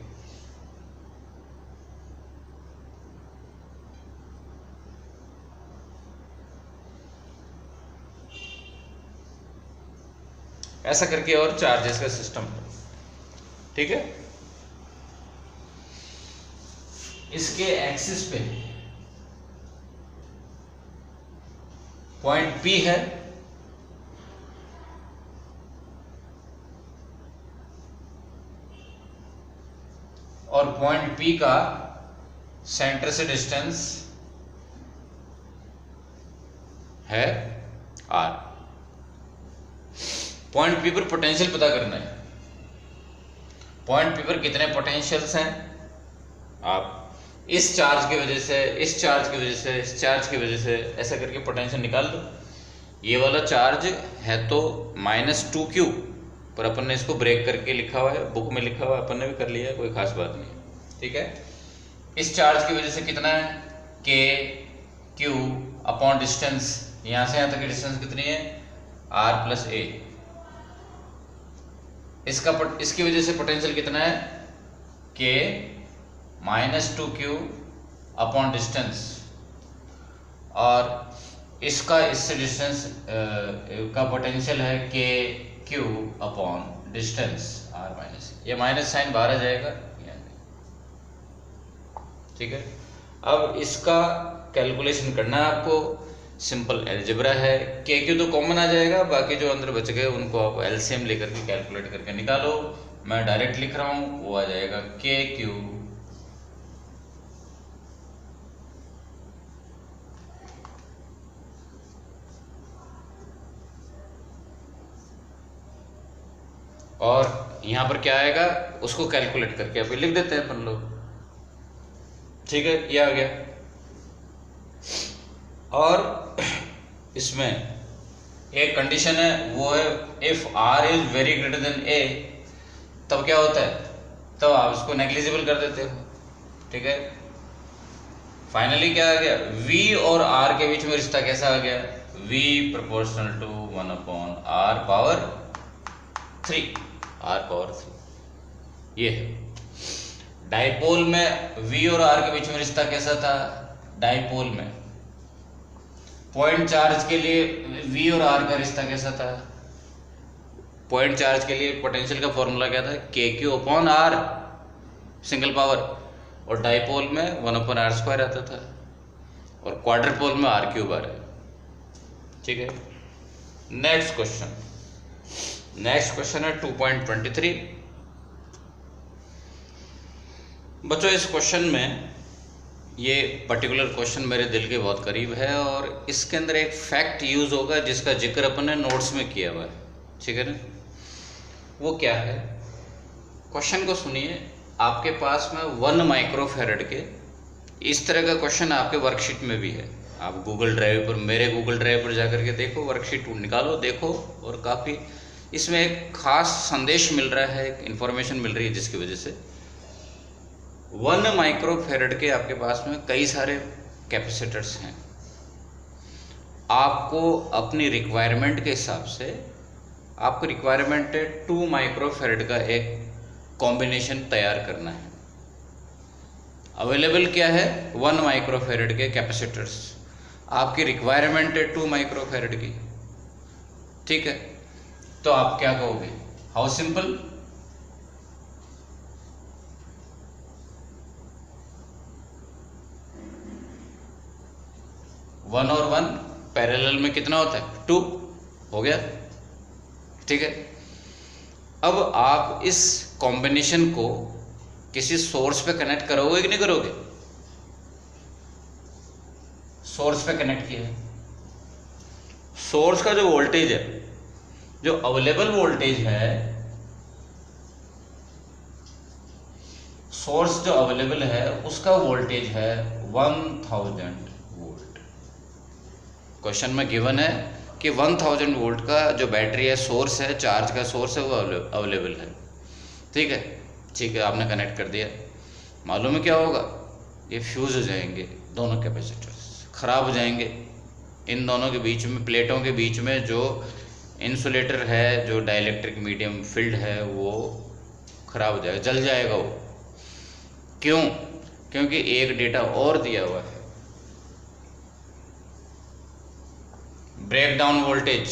[SPEAKER 1] ऐसा करके और चार्जेस का सिस्टम, ठीक है। इसके एक्सिस पे पॉइंट P है, और पॉइंट P का सेंटर से डिस्टेंस है R। पॉइंट P पर पोटेंशियल पता करना है। पॉइंट P पर कितने पोटेंशियल्स हैं, आप इस चार्ज की वजह से, इस चार्ज की वजह से, इस चार्ज की वजह से, ऐसा करके पोटेंशियल निकाल दो। ये वाला चार्ज है तो -2q, पर अपन ने इसको ब्रेक करके लिखा हुआ है, बुक में लिखा हुआ है, अपन ने भी कर लिया है, कोई खास बात नहीं, ठीक है। इस चार्ज की वजह से कितना है, k q अपॉन डिस्टेंस, यहां से यहां तक की डिस्टेंस कितनी है, r प्लस a। इसकी वजह से पोटेंशियल कितना है, k -2q अपॉन डिस्टेंस, और इसका इससे डिस्टेंस का पोटेंशियल है k q upon distance r minus, ये माइनस साइन बाहर आ जाएगा, ठीक है। अब इसका कैलकुलेशन करना है आपको, सिंपल अलजेब्रा है। के क्यू तो कॉमन आ जाएगा, बाकी जो अंदर बच गए उनको आप एलसीएम लेकर के कैलकुलेट करके निकालो। मैं डायरेक्ट लिख रहा हूं, वो आ जाएगा के क्यू और यहाँ पर क्या आएगा उसको कैलकुलेट करके अभी लिख देते हैं अपन लोग। ठीक है, ये आ गया। और इसमें एक कंडीशन है, वो है if R is very greater than A, तब क्या होता है, तब आप इसको नेग्लिजिबल कर देते हो। ठीक है, फाइनली क्या आ गया, V और R के बीच में रिश्ता कैसा आ गया, V proportional to 1/R power 3। ये है। डाइपोल में V और R के बीच में रिश्ता कैसा था, डाइपोल में पॉइंट चार्ज के लिए V और R का रिश्ता कैसा था, पॉइंट चार्ज के लिए पोटेंशियल का फॉर्मूला क्या था, KQ/R सिंगल पावर, और डाइपोल में 1/R² आता था, और क्वाड्रपोल में R³ आ रहा है। ठीक है, नेक्स्ट क्वेश्चन है 2.23। बच्चों इस क्वेश्चन में, ये पर्टिकुलर क्वेश्चन मेरे दिल के बहुत करीब है, और इसके अंदर एक फैक्ट यूज होगा जिसका जिक्र अपन ने नोट्स में किया हुआ है। ठीक है ना, वो क्या है, क्वेश्चन को सुनिए। आपके पास में 1 माइक्रोफैरड के इस तरह का क्वेश्चन आपके वर्कशीट में भी है। आप गूगल ड्राइव पर, मेरे गूगल ड्राइव पर जाकर के देखो, वर्कशीट निकालो, देखो, और काफ़ी इसमें एक खास संदेश मिल रहा है, एक इन्फॉर्मेशन मिल रही है, जिसकी वजह से 1 माइक्रोफैरड के आपके पास में कई सारे कैपेसिटर्स हैं। आपको अपनी रिक्वायरमेंट के हिसाब से, आपको रिक्वायरमेंट है 2 माइक्रोफैरड का एक कॉम्बिनेशन तैयार करना है। अवेलेबल क्या है, 1 माइक्रोफैरड के कैपेसिटर्स, आपकी रिक्वायरमेंट है 2 माइक्रोफैरड की। ठीक है, तो आप क्या कहोगे, हाउ सिंपल, वन और 1 पैरेलल में कितना होता है, 2 हो गया। ठीक है, अब आप इस कॉम्बिनेशन को किसी सोर्स पे कनेक्ट करोगे कि नहीं करोगे, सोर्स पे कनेक्ट किया है, सोर्स का जो वोल्टेज है, जो अवेलेबल वोल्टेज है, सोर्स जो अवेलेबल है उसका वोल्टेज है 1000 वोल्ट। क्वेश्चन में गिवन है कि 1000 वोल्ट का जो बैटरी है, सोर्स है, चार्ज का सोर्स है, वो अवेलेबल है। ठीक है, ठीक है, आपने कनेक्ट कर दिया। मालूम है क्या होगा, ये फ्यूज हो जाएंगे, दोनों कैपेसिटर्स खराब हो जाएंगे। इन दोनों के बीच में, प्लेटों के बीच में जो इंसुलेटर है, जो डाइलेक्ट्रिक मीडियम फील्ड है, वो खराब हो जाएगा, जल जाएगा वो। क्यों, क्योंकि एक डेटा और दिया हुआ है, break down voltage.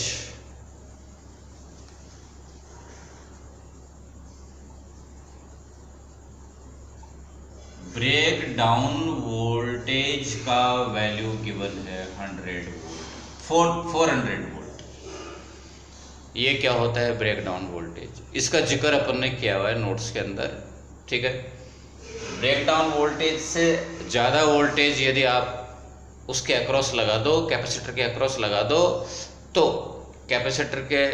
[SPEAKER 1] Break down voltage का वैल्यू गिवन है 100 वोल्ट, 400 वोल्ट। ये क्या होता है ब्रेक डाउन वोल्टेज, इसका जिक्र अपन ने किया हुआ है नोट्स के अंदर। ठीक है, ब्रेक डाउन वोल्टेज से ज़्यादा वोल्टेज यदि आप उसके अक्रॉस लगा दो, कैपेसिटर के अक्रॉस लगा दो, तो कैपेसिटर के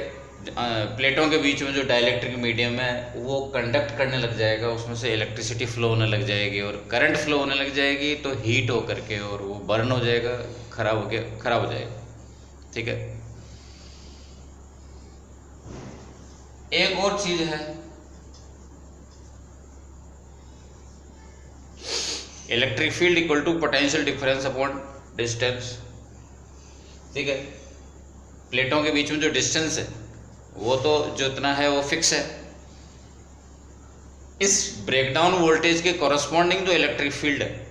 [SPEAKER 1] प्लेटों के बीच में जो डाइलेक्ट्रिक मीडियम है वो कंडक्ट करने लग जाएगा, उसमें से इलेक्ट्रिसिटी फ्लो होने लग जाएगी, और करंट फ्लो होने लग जाएगी, तो हीट हो करके और वो बर्न हो जाएगा, खराब हो जाएगा। ठीक है, एक और चीज है, electric field equal to potential difference upon distance. ठीक है, प्लेटों के बीच में जो डिस्टेंस है वो तो जितना है वो फिक्स है। इस ब्रेकडाउन वोल्टेज के कॉरस्पॉन्डिंग जो इलेक्ट्रिक फील्ड है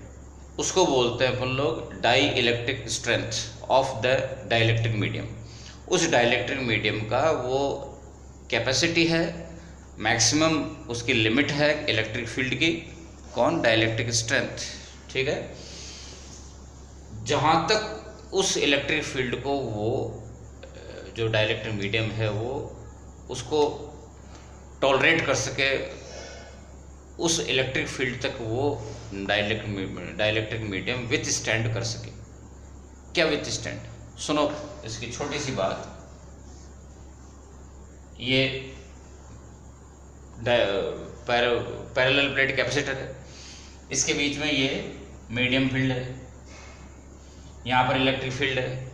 [SPEAKER 1] उसको बोलते हैं अपन लोग dielectric strength of the dielectric medium. उस डाइलेक्ट्रिक मीडियम का वो कैपेसिटी है, मैक्सिमम उसकी लिमिट है इलेक्ट्रिक फील्ड की, कौन, डाइलेक्ट्रिक स्ट्रेंथ। ठीक है, जहाँ तक उस इलेक्ट्रिक फील्ड को वो जो डाइलेक्ट्रिक मीडियम है वो उसको टॉलरेट कर सके, उस इलेक्ट्रिक फील्ड तक वो डाइलेक्ट्रिक मीडियम विथ स्टैंड कर सके। क्या विथ स्टैंड, सुनो इसकी छोटी सी बात। ये पैरेलल प्लेट कैपेसिटर है, इसके बीच में ये मीडियम फील्ड है, यहाँ पर इलेक्ट्रिक फील्ड है,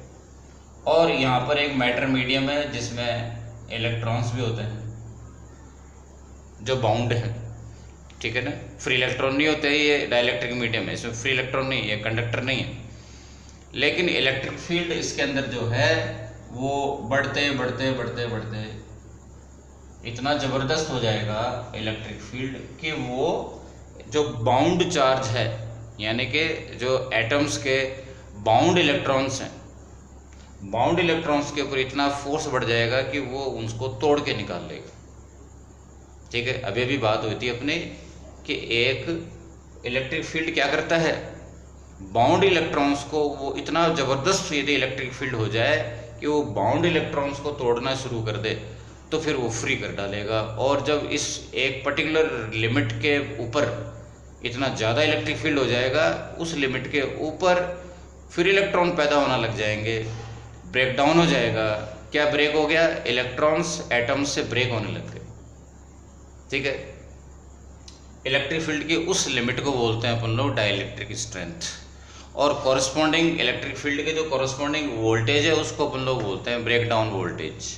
[SPEAKER 1] और यहाँ पर एक मैटर मीडियम है जिसमें इलेक्ट्रॉन्स भी होते हैं जो बाउंड है, ठीक है ना। फ्री इलेक्ट्रॉन नहीं होते, ये डाइलेक्ट्रिक मीडियम है, इसमें फ्री इलेक्ट्रॉन नहीं है, कंडक्टर नहीं है। लेकिन इलेक्ट्रिक फील्ड इसके अंदर जो है वो बढ़ते बढ़ते बढ़ते बढ़ते इतना ज़बरदस्त हो जाएगा इलेक्ट्रिक फील्ड कि वो जो बाउंड चार्ज है, यानी कि जो एटम्स के बाउंड इलेक्ट्रॉन्स हैं, बाउंड इलेक्ट्रॉन्स के ऊपर इतना फोर्स बढ़ जाएगा कि वो उसको तोड़ के निकाल लेगा, ठीक है। अभी अभी बात हुई थी अपने कि एक इलेक्ट्रिक फील्ड क्या करता है, बाउंड इलेक्ट्रॉन्स को वो इतना ज़बरदस्त यदि इलेक्ट्रिक फील्ड हो जाए कि वो बाउंड इलेक्ट्रॉन्स को तोड़ना शुरू कर दे तो फिर वो फ्री कर डालेगा। और जब इस एक पर्टिकुलर लिमिट के ऊपर इतना ज़्यादा इलेक्ट्रिक फील्ड हो जाएगा, उस लिमिट के ऊपर फिर इलेक्ट्रॉन पैदा होना लग जाएंगे, ब्रेक डाउन हो जाएगा। क्या ब्रेक हो गया, इलेक्ट्रॉन्स एटम्स से ब्रेक होने लग गए, ठीक है। इलेक्ट्रिक फील्ड की उस लिमिट को बोलते हैं अपन लोग डाइलेक्ट्रिक स्ट्रेंथ, और कॉरस्पॉन्डिंग इलेक्ट्रिक फील्ड के जो कॉरस्पॉन्डिंग वोल्टेज है उसको अपन लोग बोलते हैं ब्रेक डाउन वोल्टेज।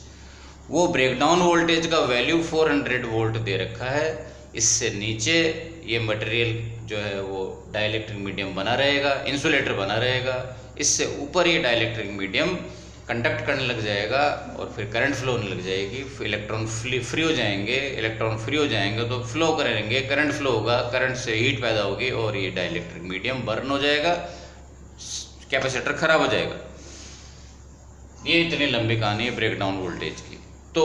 [SPEAKER 1] वो ब्रेक डाउन वोल्टेज का वैल्यू 400 वोल्ट दे रखा है। इससे नीचे ये मटेरियल जो है वो डाइलेक्ट्रिक मीडियम बना रहेगा, इंसुलेटर बना रहेगा। इससे ऊपर ये डाइलेक्ट्रिक मीडियम कंडक्ट करने लग जाएगा और फिर करंट फ्लो होने लग जाएगी, फिर इलेक्ट्रॉन फ्री हो जाएंगे। इलेक्ट्रॉन फ्री हो जाएंगे तो फ्लो करेंगे, करंट फ्लो होगा, करंट से हीट पैदा होगी और ये डाइलेक्ट्रिक मीडियम बर्न हो जाएगा, कैपेसिटर खराब हो जाएगा। ये इतनी लंबी कहानी है ब्रेक डाउन वोल्टेज की। तो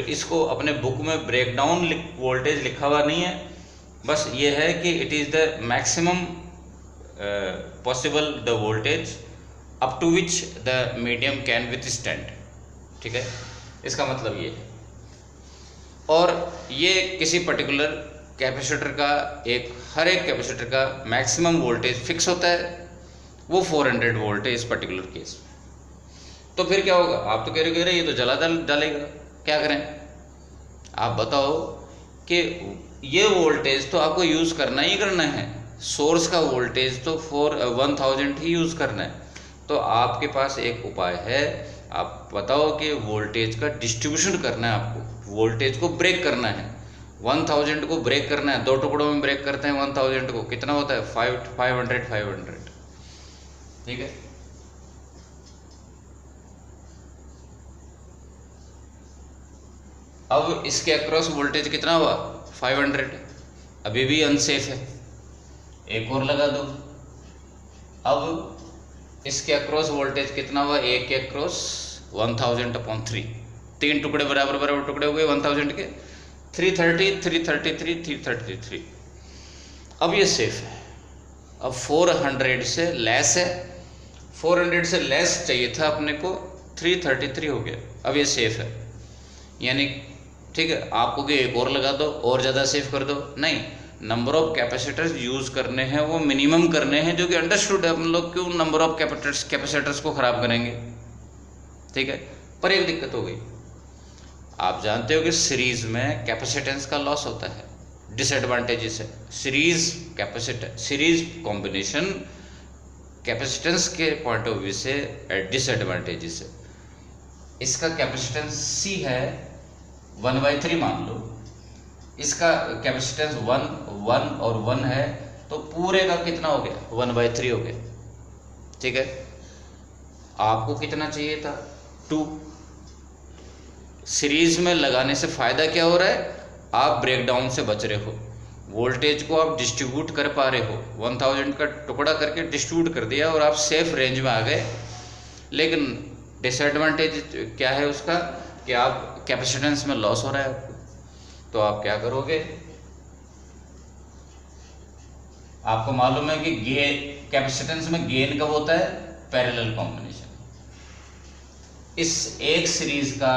[SPEAKER 1] इसको अपने बुक में ब्रेक डाउन वोल्टेज लिखा हुआ नहीं है, बस ये है कि it is the maximum possible the voltage up to which the medium can withstand, ठीक है, इसका मतलब ये है। और ये किसी पर्टिकुलर कैपेसिटर का हर एक कैपेसिटर का मैक्सिमम वोल्टेज फिक्स होता है, वो 400 वोल्ट है इस पर्टिकुलर केस में। तो फिर क्या होगा, आप तो कह रहे ये तो जला डालेगा, क्या करें आप बताओ कि ये वोल्टेज तो आपको यूज़ करना ही करना है, सोर्स का वोल्टेज तो 1000 ही यूज़ करना है। तो आपके पास एक उपाय है, आप बताओ कि वोल्टेज का डिस्ट्रीब्यूशन करना है, आपको वोल्टेज को ब्रेक करना है, 1000 को ब्रेक करना है। 2 टुकड़ों में ब्रेक करते हैं 1000 को, कितना होता है 500, ठीक है। अब इसके अक्रॉस वोल्टेज कितना हुआ 500, अभी भी अनसेफ है, एक और लगा दो। अब इसके अक्रॉस वोल्टेज कितना हुआ, एक के अक्रॉस 1000/3, 3 टुकड़े बराबर टुकड़े हुए 1000 के, 330, 333, 333। अब ये सेफ है। अब 400 से लेस है, 400 से लेस चाहिए था अपने को, 333 हो गया, अब ये सेफ है। यानी ठीक है, आपको कि एक और लगा दो और ज़्यादा सेव कर दो, नहीं, नंबर ऑफ कैपेसिटर्स यूज़ करने हैं वो मिनिमम करने हैं, जो कि अंडरस्टूड है। हम लोग क्यों नंबर ऑफ कैपेसिटर्स को ख़राब करेंगे, ठीक है। पर एक दिक्कत हो गई, आप जानते हो कि सीरीज़ में कैपेसिटेंस का लॉस होता है, डिसएडवांटेजेस है। सीरीज कॉम्बिनेशन कैपेसिटेंस के पॉइंट ऑफ व्यू से डिसएडवांटेजेस है। इसका कैपेसिटेंस C है 1/3 मान लो, इसका कैपेसिटेंस 1 और 1 है, तो पूरे का कितना हो गया 1/3 हो गया, ठीक है। आपको कितना चाहिए था 2। सीरीज में लगाने से फ़ायदा क्या हो रहा है, आप ब्रेकडाउन से बच रहे हो, वोल्टेज को आप डिस्ट्रीब्यूट कर पा रहे हो, 1000 का टुकड़ा करके डिस्ट्रीब्यूट कर दिया और आप सेफ रेंज में आ गए। लेकिन डिसएडवांटेज क्या है उसका कि आप कैपेसिटेंस में लॉस हो रहा है आपको, तो आप क्या करोगे, आपको मालूम है कि कैपेसिटेंस में गेन कब होता है, पैरेलल कॉम्बिनेशन। इस एक सीरीज का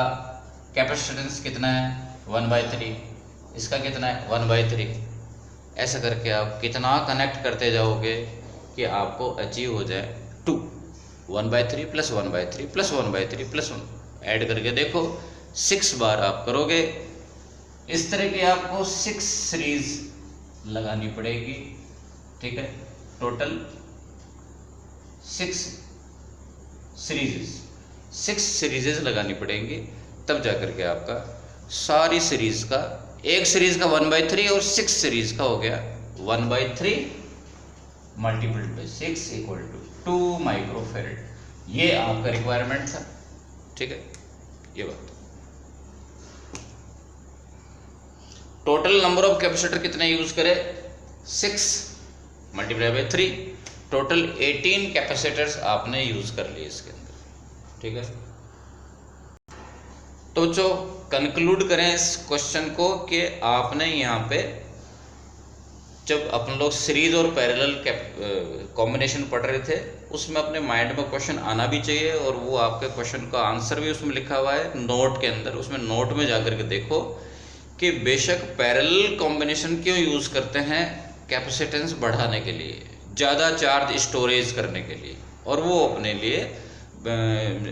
[SPEAKER 1] कैपेसिटेंस कितना है 1/3, इसका कितना है 1/3। ऐसा करके आप कितना कनेक्ट करते जाओगे कि आपको अचीव हो जाए 2, 1/3 + 1/3 + 1/3 + 1, ऐड करके देखो 6 बार आप करोगे, इस तरह की आपको 6 सीरीज लगानी पड़ेगी, ठीक है। टोटल 6 सीरीजेस लगानी पड़ेंगी, तब जाकर के आपका सारी सीरीज का, एक सीरीज का 1/3 और 6 सीरीज का हो गया 1/3 multiplied by 6 equal to 2 microfarad. ये आपका रिक्वायरमेंट था, ठीक है। ये बात, टोटल नंबर ऑफ कैपेसिटर कितने यूज करें, 6 मल्टीप्लाई बाई 3, टोटल 18 कैपेसिटर्स आपने यूज कर लिए इसके अंदर, ठीक है। तो जो कंक्लूड करें इस क्वेश्चन को कि आपने यहाँ पे जब अपन लोग सीरीज और पैरेलल कॉम्बिनेशन पढ़ रहे थे, उसमें अपने माइंड में क्वेश्चन आना भी चाहिए, और वो आपके क्वेश्चन का आंसर भी उसमें लिखा हुआ है नोट के अंदर। उसमें नोट में जाकर के देखो कि बेशक पैरेलल कॉम्बिनेशन क्यों यूज करते हैं, कैपेसिटेंस बढ़ाने के लिए, ज़्यादा चार्ज स्टोरेज करने के लिए, और वो अपने लिए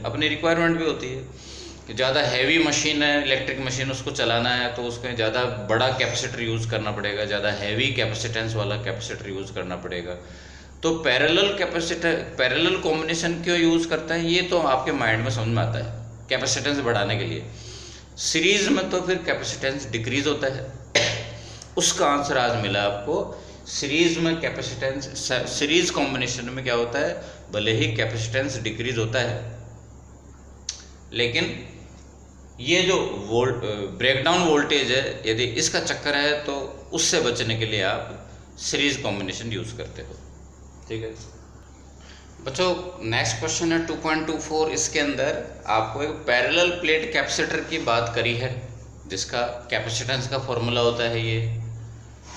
[SPEAKER 1] अपनी रिक्वायरमेंट भी होती है कि ज़्यादा हैवी मशीन है, इलेक्ट्रिक मशीन, उसको चलाना है तो उसमें ज़्यादा बड़ा कैपेसिटर यूज़ करना पड़ेगा, ज़्यादा हैवी कैपेसिटेंस वाला कैपेसिटर यूज़ करना पड़ेगा। तो पैरेलल कॉम्बिनेशन क्यों यूज़ करता है, ये तो आपके माइंड में समझ में आता है, कैपेसिटेंस बढ़ाने के लिए। सीरीज में तो फिर कैपेसिटेंस डिक्रीज होता है। उसका आंसर आज मिला आपको, सीरीज में कैपेसिटेंस, सीरीज कॉम्बिनेशन में क्या होता है, भले ही कैपेसिटेंस डिक्रीज होता है, लेकिन ये जो ब्रेकडाउन वोल्टेज है, यदि इसका चक्कर है तो उससे बचने के लिए आप सीरीज कॉम्बिनेशन यूज करते हो, ठीक है बच्चों। नेक्स्ट क्वेश्चन है 2.24। इसके अंदर आपको एक पैरेलल प्लेट कैपेसिटर की बात करी है, जिसका कैपेसिटेंस का फॉर्मूला होता है ये।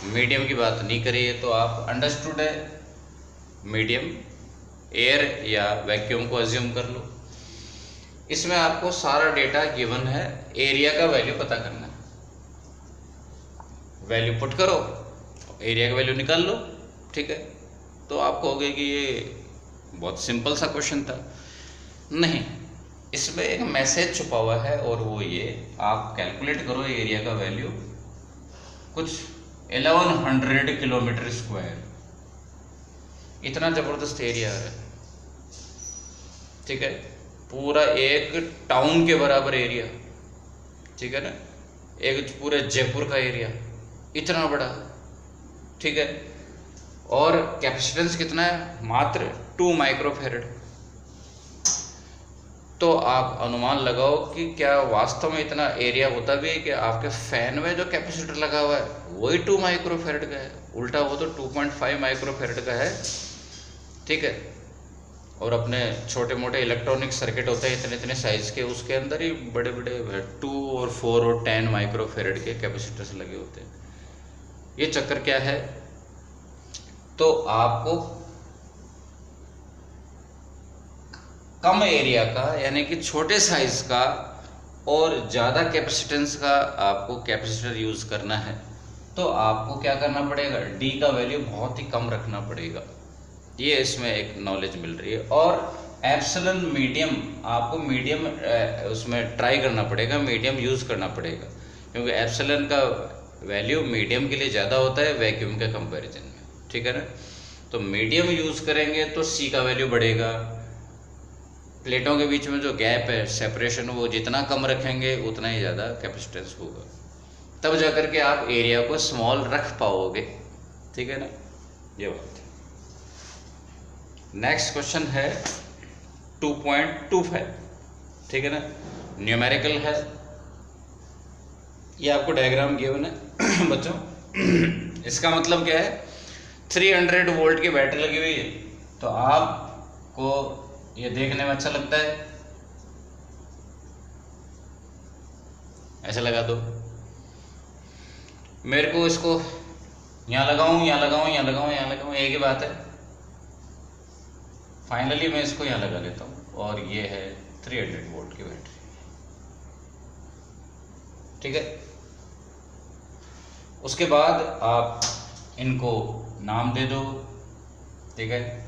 [SPEAKER 1] मीडियम की बात नहीं करी है, तो आप अंडरस्टूड है, मीडियम एयर या वैक्यूम को अज्यूम कर लो। इसमें आपको सारा डेटा गिवन है, एरिया का वैल्यू पता करना है, वैल्यू पुट करो, एरिया का वैल्यू निकाल लो, ठीक है। तो आप कहोगे कि ये बहुत सिंपल सा क्वेश्चन था। नहीं, इसमें एक मैसेज छुपा हुआ है, और वो ये, आप कैलकुलेट करो एरिया का वैल्यू, कुछ 1100 किलोमीटर स्क्वायर, इतना जबरदस्त एरिया है, ठीक है। पूरा एक टाउन के बराबर एरिया, ठीक है ना, एक पूरे जयपुर का एरिया, इतना बड़ा, ठीक है। और कैपेसिटेंस कितना है, मात्र 2 माइक्रोफेरेड। तो आप अनुमान लगाओ कि क्या वास्तव में इतना एरिया होता भी है कि आपके फैन में जो कैपेसिटर लगा हुआ है वही 2 माइक्रोफेरेड का है, उल्टा वो तो 2.5 माइक्रोफेरेड का है, ठीक है। और अपने छोटे मोटे इलेक्ट्रॉनिक सर्किट होते हैं इतने इतने साइज के, उसके अंदर ही बड़े बड़े 2 और 4 और 10 माइक्रोफेरेड के कैपेसिटर्स लगे होते हैं। ये चक्कर क्या है, तो आपको कम एरिया का, यानी कि छोटे साइज का और ज़्यादा कैपेसिटेंस का आपको कैपेसिटर यूज़ करना है, तो आपको क्या करना पड़ेगा, डी का वैल्यू बहुत ही कम रखना पड़ेगा। ये इसमें एक नॉलेज मिल रही है। और एप्सिलॉन मीडियम, आपको मीडियम उसमें ट्राई करना पड़ेगा, मीडियम यूज़ करना पड़ेगा, क्योंकि एप्सिलॉन का वैल्यू मीडियम के लिए ज़्यादा होता है वैक्यूम के कंपैरिजन में, ठीक है ना। तो मीडियम यूज़ करेंगे तो सी का वैल्यू बढ़ेगा, प्लेटों के बीच में जो गैप है, सेपरेशन, वो जितना कम रखेंगे उतना ही ज़्यादा कैपेसिटेंस होगा, तब जाकर के आप एरिया को स्मॉल रख पाओगे, ठीक है ना। ये बात है। नेक्स्ट क्वेश्चन है 2.25, ठीक है ना, न्यूमेरिकल है। ये आपको डायग्राम गिवन है बच्चों। इसका मतलब क्या है, 300 वोल्ट की बैटरी लगी हुई है, तो आपको ये देखने में अच्छा लगता है, ऐसे लगा दो। मेरे को इसको यहाँ लगाऊं, यहाँ लगाऊं, यहाँ लगाऊं, यहाँ लगाऊं, एक ही बात है। फाइनली मैं इसको यहाँ लगा लेता हूँ, और ये है 300 वोल्ट की बैटरी, ठीक है। उसके बाद आप इनको नाम दे दो, ठीक है।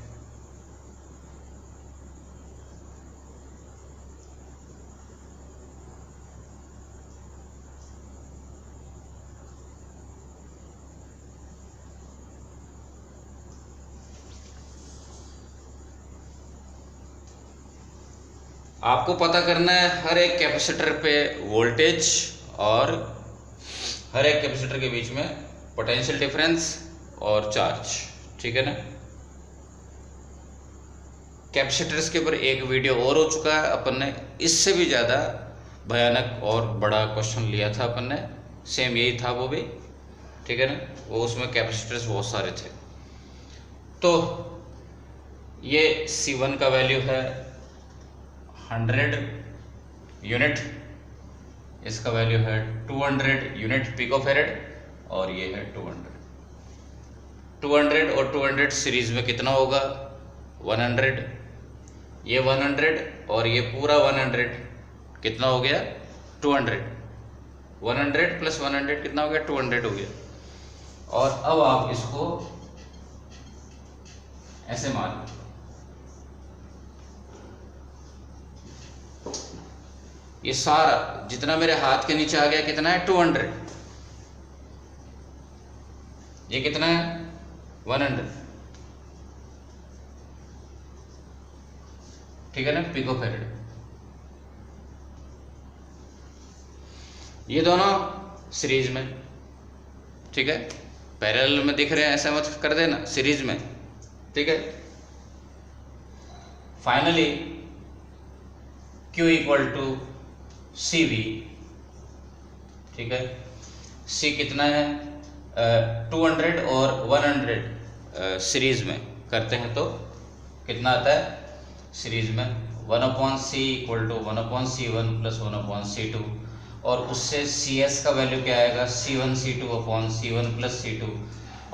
[SPEAKER 1] आपको पता करना है हर एक कैपेसिटर पे वोल्टेज और हर एक कैपेसिटर के बीच में पोटेंशियल डिफरेंस और चार्ज, ठीक है ना। कैपेसिटर्स के ऊपर एक वीडियो और हो चुका है, अपन ने इससे भी ज़्यादा भयानक और बड़ा क्वेश्चन लिया था अपन ने, सेम यही था वो भी, ठीक है ना। वो उसमें कैपेसिटर्स बहुत सारे थे। तो ये C1 का वैल्यू है 100 यूनिट, इसका वैल्यू है 200 यूनिट पिकोफैरेड, और ये है 200 और 200 सीरीज में कितना होगा 100, ये 100 और ये पूरा 100 कितना हो गया 200, 100 प्लस 100 कितना हो गया 200 हो गया। और अब आप इसको ऐसे मान, ये सारा जितना मेरे हाथ के नीचे आ गया कितना है 200, ये कितना है 100, ठीक है ना, पिकोफैरेड। ये दोनों सीरीज में, ठीक है, पैरेलल में दिख रहे हैं, ऐसा मत कर देना, सीरीज में, ठीक है। Finally Q equal to CV, ठीक है। C कितना है 200 और 100 सीरीज में करते हैं तो कितना आता है सीरीज में 1/C equal to 1/C1 plus 1/C2, और उससे CS का वैल्यू क्या आएगा C1 C2 upon C1 plus C2,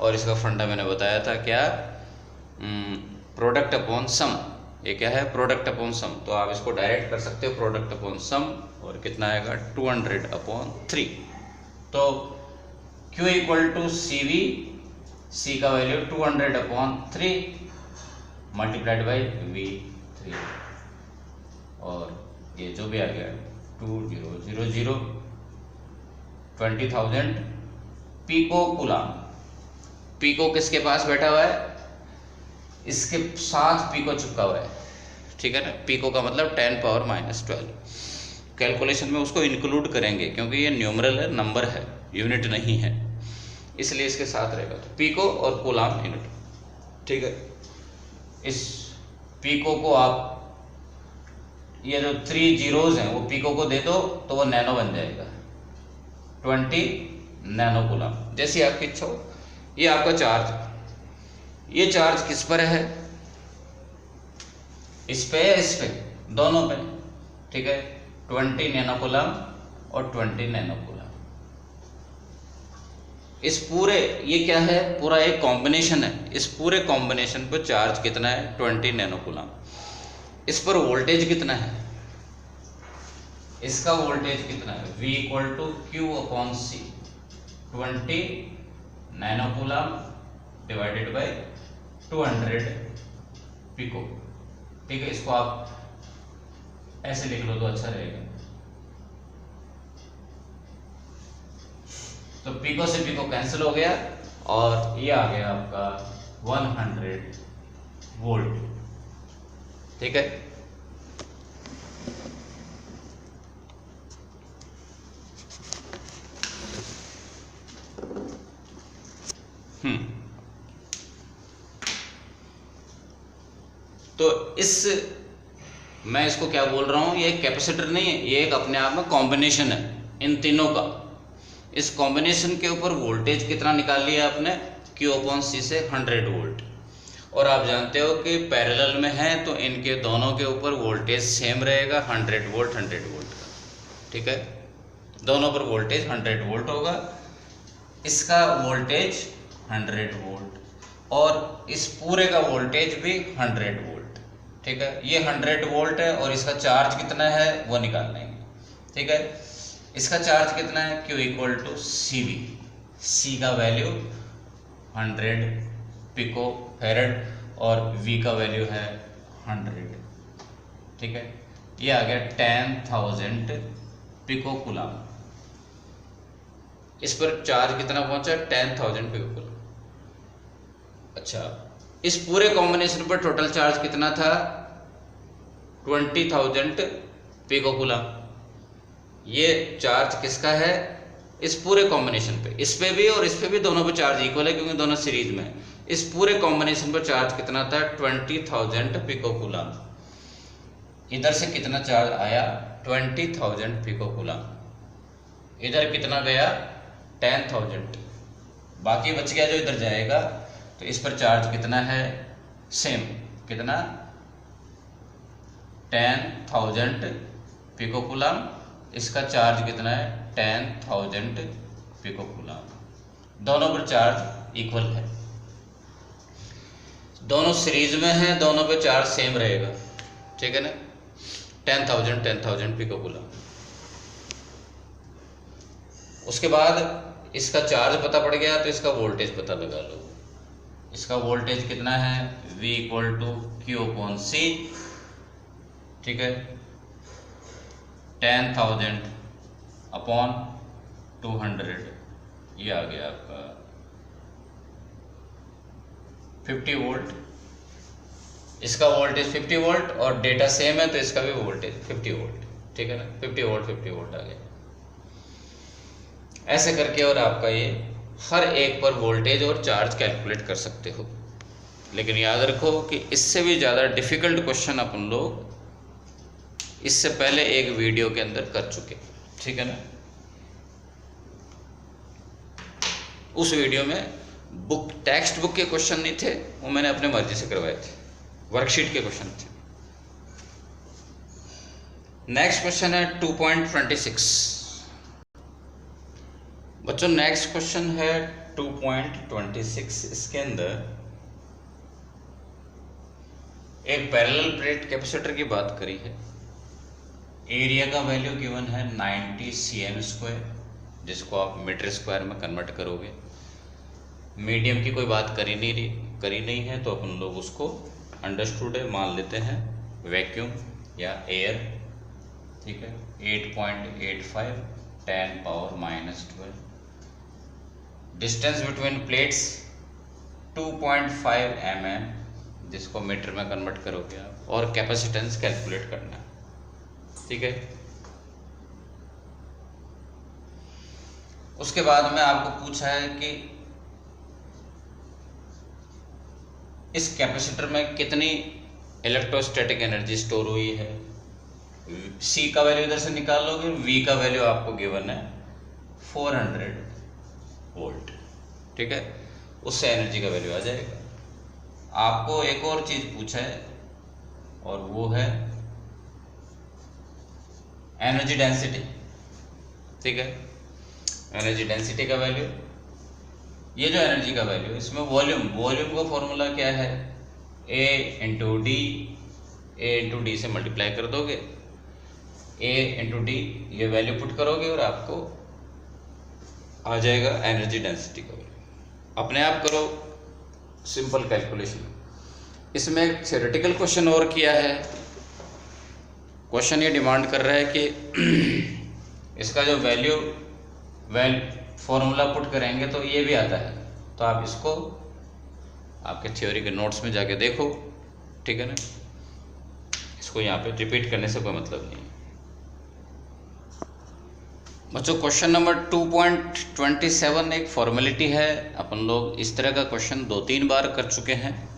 [SPEAKER 1] और इसका फंडा मैंने बताया था क्या, प्रोडक्ट अपॉन सम। ये क्या है प्रोडक्ट अपॉन सम, तो आप इसको डायरेक्ट कर सकते हो प्रोडक्ट अपॉन सम, और कितना आएगा 200/3। तो Q equal to CV, C का वैल्यू 200/3 मल्टीप्लाइड बाई V3, और ये जो भी आ गया 2000 20,000 पिको कूलाम। पिको किसके पास बैठा हुआ है, इसके साथ पिको चिपका हुआ है, ठीक है ना। पिको का मतलब 10⁻⁻12। कैलकुलेशन में उसको इंक्लूड करेंगे क्योंकि ये न्यूमरल है, नंबर है, यूनिट नहीं है, इसलिए इसके साथ रहेगा। तो पिको और कूलाम यूनिट, ठीक है। इस पिको को आप ये जो 3 जीरोज हैं वो पिको को दे दो तो वो नैनो बन जाएगा, 20 नैनो कूलाम, जैसी आपकी इच्छा हो। ये आपका चार्ज, ये चार्ज किस पर है, इस पे या इस पे, दोनों पे, ठीक है। 20 नैनो कूलाम और 20 नैनो कूलाम। इस पूरे, ये क्या है पूरा एक कॉम्बिनेशन है, इस पूरे कॉम्बिनेशन पर चार्ज कितना है 20 नैनो कूलाम। इस पर वोल्टेज कितना है, इसका वोल्टेज कितना है V equal to Q/C, 20 nano coulomb divided by 200 pico, ठीक है। इसको आप ऐसे लिख लो तो अच्छा रहेगा। तो पिको से पिको कैंसिल हो गया और ये आ गया आपका 100 वोल्ट, ठीक है। तो इस, मैं इसको क्या बोल रहा हूं, ये एक कैपेसिटर नहीं है, ये एक अपने आप में कॉम्बिनेशन है इन तीनों का। इस कॉम्बिनेशन के ऊपर वोल्टेज कितना निकाल लिया आपने Q/C से 100 वोल्ट, और आप जानते हो कि पैरेलल में है तो इनके दोनों के ऊपर वोल्टेज सेम रहेगा 100 वोल्ट 100 वोल्ट का, ठीक है। दोनों पर वोल्टेज 100 वोल्ट होगा, इसका वोल्टेज 100 वोल्ट और इस पूरे का वोल्टेज भी 100 वोल्ट, ठीक है। ये 100 वोल्ट है और इसका चार्ज कितना है वो निकाल लेंगे, ठीक है। इसका चार्ज कितना है Q equal to CV, C का वैल्यू 100 पिको फैरेड और V का वैल्यू है 100, ठीक है। ये आ गया 10,000 पिको कूलाम। इस पर चार्ज कितना पहुंचा 10,000 पिको कूलाम। अच्छा, इस पूरे कॉम्बिनेशन पर टोटल चार्ज कितना था 20,000 पिको कूलम। ये चार्ज किसका है? इस पूरे कॉम्बिनेशन पे, इस पे भी और इस पे भी, दोनों पे चार्ज इक्वल है क्योंकि दोनों सीरीज में है। इस पूरे कॉम्बिनेशन पर चार्ज कितना था? 20,000 पिको कूलम। इधर से कितना चार्ज आया? 20,000 पिको कूलम। इधर कितना गया? 10,000। बाकी बच गया जो इधर जाएगा, तो इस पर चार्ज कितना है? सेम। कितना? 10,000 पिको कूलम। इसका चार्ज कितना है? 10,000 पिको कूलम। दोनों पर चार्ज इक्वल है, दोनों सीरीज में है, दोनों पे चार्ज सेम रहेगा, ठीक है ना? 10,000 पिको कूलम। उसके बाद इसका चार्ज पता पड़ गया, तो इसका वोल्टेज पता लगा लो। इसका वोल्टेज कितना है? V = Q/C, ठीक है? 10,000 अपॉन 200, ये आ गया आपका 50 वोल्ट। इसका वोल्टेज 50 वोल्ट और डेटा सेम है, तो इसका भी वोल्टेज 50 वोल्ट, ठीक है ना? 50 वोल्ट आ गया। ऐसे करके और आपका ये हर एक पर वोल्टेज और चार्ज कैलकुलेट कर सकते हो। लेकिन याद रखो कि इससे भी ज़्यादा डिफ़िकल्ट क्वेश्चन अपन लोग इससे पहले एक वीडियो के अंदर कर चुके, ठीक है ना? उस वीडियो में टेक्स्ट बुक के क्वेश्चन नहीं थे, वो मैंने अपने मर्जी से करवाए थे, वर्कशीट के क्वेश्चन थे। नेक्स्ट क्वेश्चन है 2.26। बच्चों नेक्स्ट क्वेश्चन है 2.26। इसके अंदर एक पैरेलल प्लेट कैपेसिटर की बात करी है। एरिया का वैल्यू गिवन है 90 cm², जिसको आप मीटर स्क्वायर में कन्वर्ट करोगे। मीडियम की कोई बात करी नहीं है, तो अपन लोग उसको अंडरस्टूड है मान लेते हैं, वैक्यूम या एयर, ठीक है? 8.85 10⁻⁻²। डिस्टेंस बिटवीन प्लेट्स 2.5 mm, जिसको मीटर में कन्वर्ट करोगे आप, और कैपेसिटेंस कैलकुलेट करना है, ठीक है? उसके बाद में आपको पूछा है कि इस कैपेसिटर में कितनी इलेक्ट्रोस्टैटिक एनर्जी स्टोर हुई है। C का वैल्यू इधर से निकाल लोगे, V का वैल्यू आपको गिवन है 400 वोल्ट, ठीक है? उससे एनर्जी का वैल्यू आ जाएगा। आपको एक और चीज पूछा है, और वो है एनर्जी डेंसिटी, ठीक है? एनर्जी डेंसिटी का वैल्यू, ये जो एनर्जी का वैल्यू, इसमें वॉल्यूम का फॉर्मूला क्या है? A × D से मल्टीप्लाई कर दोगे, A × D ये वैल्यू पुट करोगे और आपको आ जाएगा एनर्जी डेंसिटी का वैल्यू। अपने आप करो सिंपल कैलकुलेशन। इसमें एक थ्योरेटिकल क्वेश्चन और किया है। क्वेश्चन ये डिमांड कर रहा है कि इसका जो फॉर्मूला पुट करेंगे तो ये भी आता है, तो आप इसको आपके थ्योरी के नोट्स में जाके देखो, ठीक है ना? इसको यहाँ पे रिपीट करने से कोई मतलब नहीं। बच्चों क्वेश्चन नंबर 2.27 एक फॉर्मेलिटी है। अपन लोग इस तरह का क्वेश्चन 2-3 बार कर चुके हैं,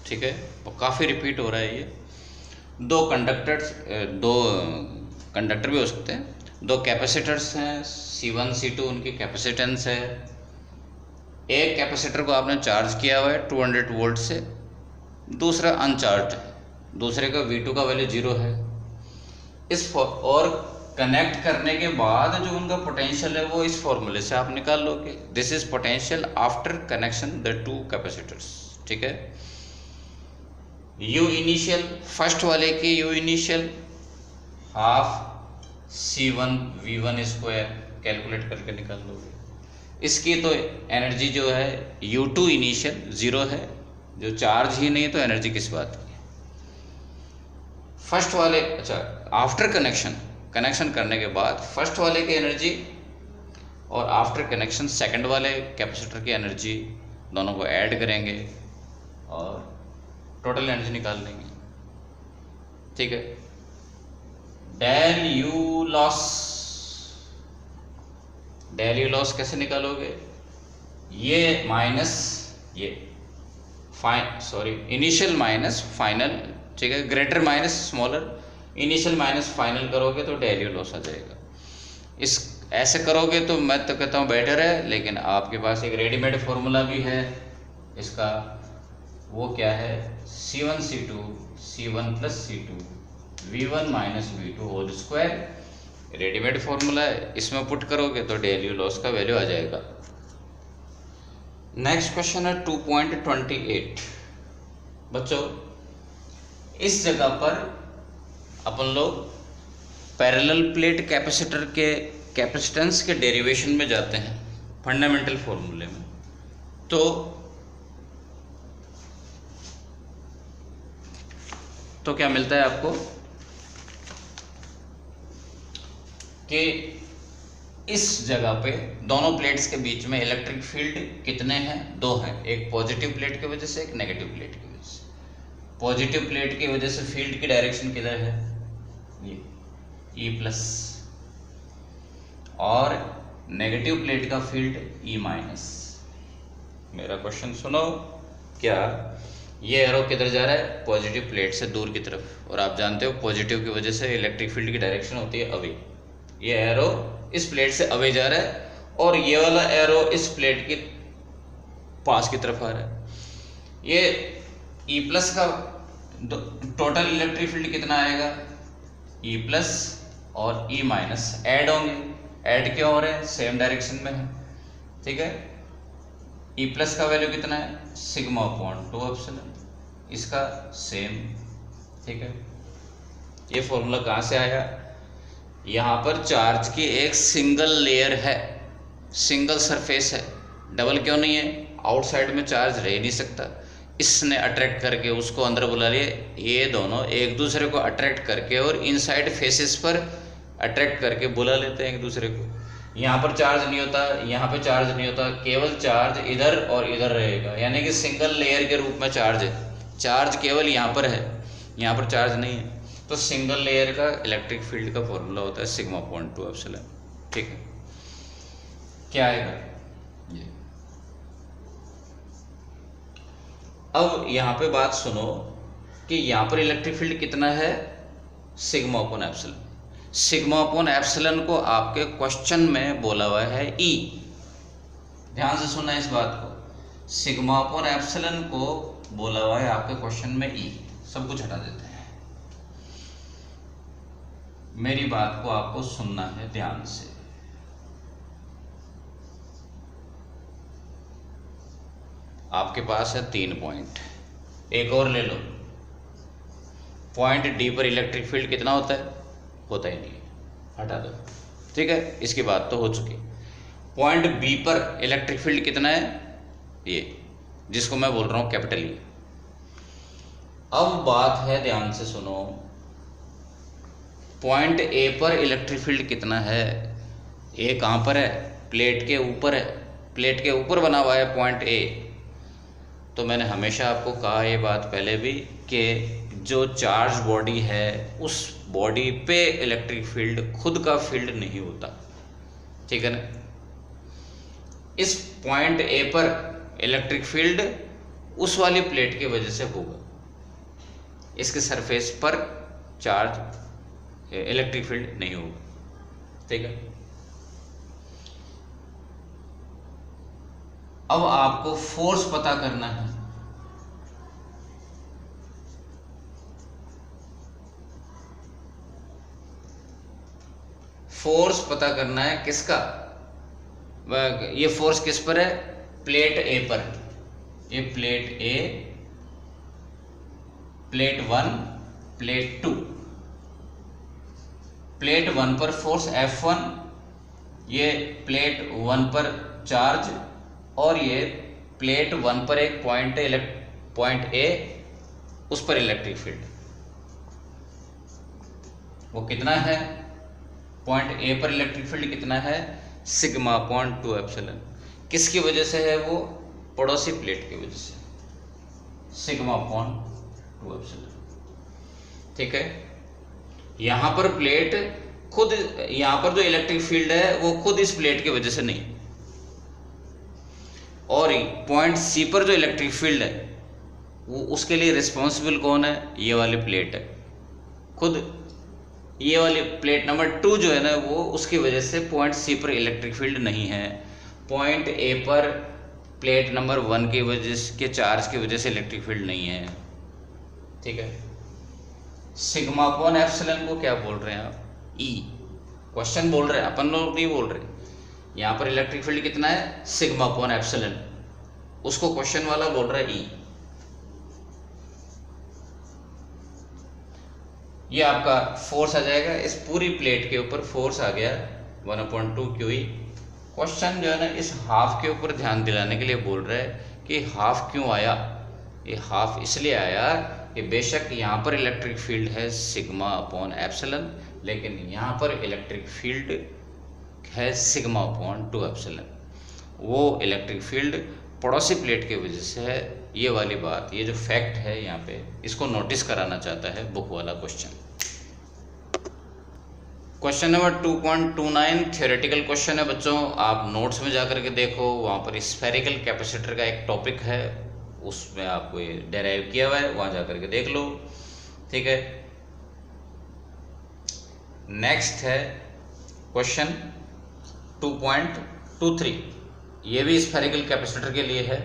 [SPEAKER 1] ठीक है? और काफ़ी रिपीट हो रहा है ये। दो कंडक्टर भी हो सकते हैं, दो कैपेसिटर्स हैं, C1 C2 उनकी कैपेसिटेंस है। एक कैपेसिटर को आपने चार्ज किया हुआ है 200 वोल्ट से, दूसरा अनचार्ज है, दूसरे का V2 का वैल्यू 0 है। और कनेक्ट करने के बाद जो उनका पोटेंशियल है वो इस फॉर्मूले से आप निकाल लोगे। This is potential after connection the two capacitors, ठीक है? U इनिशियल, फर्स्ट वाले की U initial half C1 V1² calculate करके निकाल लोगे। इसकी तो एनर्जी जो है U2 इनिशियल 0 है, जो चार्ज ही नहीं तो एनर्जी किस बात की? फर्स्ट वाले, अच्छा आफ्टर कनेक्शन करने के बाद फर्स्ट वाले की एनर्जी और आफ्टर कनेक्शन सेकंड वाले कैपेसिटर की एनर्जी दोनों को ऐड करेंगे और टोटल एनर्जी निकाल लेंगे, ठीक है? Del U loss, del U loss कैसे निकालोगे, ये माइनस ये इनिशियल माइनस फाइनल, ठीक है, greater minus smaller, initial minus final करोगे तो डेल यू लॉस आ जाएगा। इस ऐसे करोगे तो मैं तो कहता हूँ बेटर है, लेकिन आपके पास एक रेडीमेड फॉर्मूला भी है इसका, वो क्या है, C1 C2 C1 plus C2 V1 minus V2 whole square, readymade formula है, इसमें पुट करोगे तो डेल यू लॉस का वैल्यू आ जाएगा। नेक्स्ट क्वेश्चन है 2.28। बच्चों इस जगह पर अपन लोग पैरेलल प्लेट कैपेसिटर के कैपेसिटेंस के डेरिवेशन में जाते हैं फंडामेंटल फॉर्मूले में। तो क्या मिलता है आपको कि इस जगह पे दोनों प्लेट्स के बीच में इलेक्ट्रिक फील्ड कितने हैं, दो हैं, एक पॉजिटिव प्लेट की वजह से, एक नेगेटिव प्लेट की वजह से। पॉजिटिव प्लेट की वजह से फील्ड की डायरेक्शन किधर है, ये E प्लस, और नेगेटिव प्लेट का फील्ड E माइनस। मेरा क्वेश्चन सुनो, क्या ये एरो किधर जा रहा है, पॉजिटिव प्लेट से दूर की तरफ, और आप जानते हो पॉजिटिव की वजह से इलेक्ट्रिक फील्ड की डायरेक्शन होती है अवे। ये एरो इस प्लेट से अवे जा रहा है और ये वाला एरो इस प्लेट के पास की तरफ आ रहा है। ये E प्लस का टोटल इलेक्ट्रिक फील्ड कितना आएगा, E प्लस और E माइनस ऐड होंगे, ऐड क्यों हो रहे हैं, सेम डायरेक्शन में है, ठीक है। E प्लस का वैल्यू कितना है, सिग्मा अपॉन 2 एप्सिलॉन, इसका सेम, ठीक है। ये फॉर्मूला कहाँ से आया, यहाँ पर चार्ज की एक सिंगल लेयर है, सिंगल सरफेस है, डबल क्यों नहीं है, आउटसाइड में चार्ज रह नहीं सकता, इसने अट्रैक्ट करके उसको अंदर बुला लिए, ये दोनों एक दूसरे को अट्रैक्ट करके और इनसाइड फेसेस पर अट्रैक्ट करके बुला लेते हैं एक दूसरे को। यहाँ पर चार्ज नहीं होता, यहाँ पे चार्ज नहीं होता, केवल चार्ज इधर और इधर रहेगा, यानी कि सिंगल लेयर के रूप में चार्ज है, चार्ज केवल यहाँ पर है, यहाँ पर चार्ज नहीं है। तो सिंगल लेयर का इलेक्ट्रिक फील्ड का फॉर्मूला होता है सिग्मा अपॉन 2 एप्सिलॉन, ठीक है। क्या आएगा ये, अब यहाँ पे बात सुनो कि यहाँ पर इलेक्ट्रिक फील्ड कितना है, sigma upon epsilon. Sigma upon epsilon को आपके क्वेश्चन में बोला हुआ है E, ध्यान से सुनना इस बात को, सिग्मा अपॉन एप्सिलॉन को बोला हुआ है आपके क्वेश्चन में E। सब कुछ हटा देते हैं, मेरी बात को आपको सुनना है ध्यान से। आपके पास है 3 पॉइंट, एक और ले लो। पॉइंट डी पर इलेक्ट्रिक फील्ड कितना होता है, होता ही नहीं है, हटा दो, ठीक है, इसकी बात तो हो चुकी। पॉइंट बी पर इलेक्ट्रिक फील्ड कितना है, ये जिसको मैं बोल रहा हूं कैपिटल E। अब बात है ध्यान से सुनो, पॉइंट ए पर इलेक्ट्रिक फील्ड कितना है, ए कहाँ पर है, प्लेट के ऊपर है, प्लेट के ऊपर बना हुआ है पॉइंट ए। तो मैंने हमेशा आपको कहा ये बात पहले भी कि जो चार्ज बॉडी है उस बॉडी पे इलेक्ट्रिक फील्ड खुद का फील्ड नहीं होता, ठीक है ना। इस पॉइंट ए पर इलेक्ट्रिक फील्ड उस वाली प्लेट की वजह से होगा, इसके सरफेस पर चार्ज इलेक्ट्रिक फील्ड नहीं होगा, ठीक है। अब आपको फोर्स पता करना है, फोर्स पता करना है किसका, ये फोर्स किस पर है, प्लेट ए पर, ये प्लेट ए, प्लेट 1, प्लेट 2। प्लेट 1 पर फोर्स F1, ये प्लेट 1 पर चार्ज, और ये प्लेट 1 पर एक पॉइंट ए, उस पर इलेक्ट्रिक फील्ड, वो कितना है, पॉइंट ए पर इलेक्ट्रिक फील्ड कितना है, सिग्मा अपॉन 2 एप्सिलॉन। किसकी वजह से है वो, पड़ोसी प्लेट की वजह से, सिग्मा अपॉन 2 एप्सिलॉन, ठीक है। यहाँ पर प्लेट खुद, यहाँ पर जो इलेक्ट्रिक फील्ड है वो खुद इस प्लेट की वजह से नहीं, और पॉइंट सी पर जो इलेक्ट्रिक फील्ड है वो उसके लिए रिस्पॉन्सिबल कौन है, ये वाली प्लेट है खुद। ये वाली प्लेट नंबर 2 जो है ना वो उसकी वजह से पॉइंट सी पर इलेक्ट्रिक फील्ड नहीं है, पॉइंट ए पर प्लेट नंबर 1 की वजह के चार्ज की वजह से इलेक्ट्रिक फील्ड नहीं है। ठीक है, सिग्मा अपॉन एप्सिलॉन को क्या बोल रहे हैं आप, ई। क्वेश्चन बोल रहे हैं, अपन लोग नहीं बोल रहे। यहाँ पर इलेक्ट्रिक फील्ड कितना है, सिग्मा अपॉन एप्सिलॉन, उसको क्वेश्चन वाला बोल रहा है ई। ये आपका फोर्स आ जाएगा, इस पूरी प्लेट के ऊपर फोर्स आ गया 1/2 QE। क्वेश्चन जो है ना इस हाफ के ऊपर ध्यान दिलाने के लिए बोल रहा है कि हाफ क्यों आया। ये हाफ इसलिए आया कि बेशक यहाँ पर इलेक्ट्रिक फील्ड है सिग्मा अपॉन एप्सिलॉन, लेकिन यहाँ पर इलेक्ट्रिक फील्ड है सिग्मा अपॉन 2 एप्सिलॉन। वो इलेक्ट्रिक फील्ड पड़ोसी प्लेट की वजह से है। ये वाली बात, ये जो फैक्ट है यहाँ पे, इसको नोटिस कराना चाहता है बुक वाला question. Question number 2.29 theoretical question है बच्चों, आप नोट्स में जाकर के देखो, वहाँ पर स्फेरिकल कैपेसिटर का एक टॉपिक है, उसमें आपको ये डेराइव किया हुआ है, वहाँ जाकर के देख लो। ठीक है, नेक्स्ट है क्वेश्चन 2.23, ये भी स्फेरिकल कैपेसिटर के लिए है।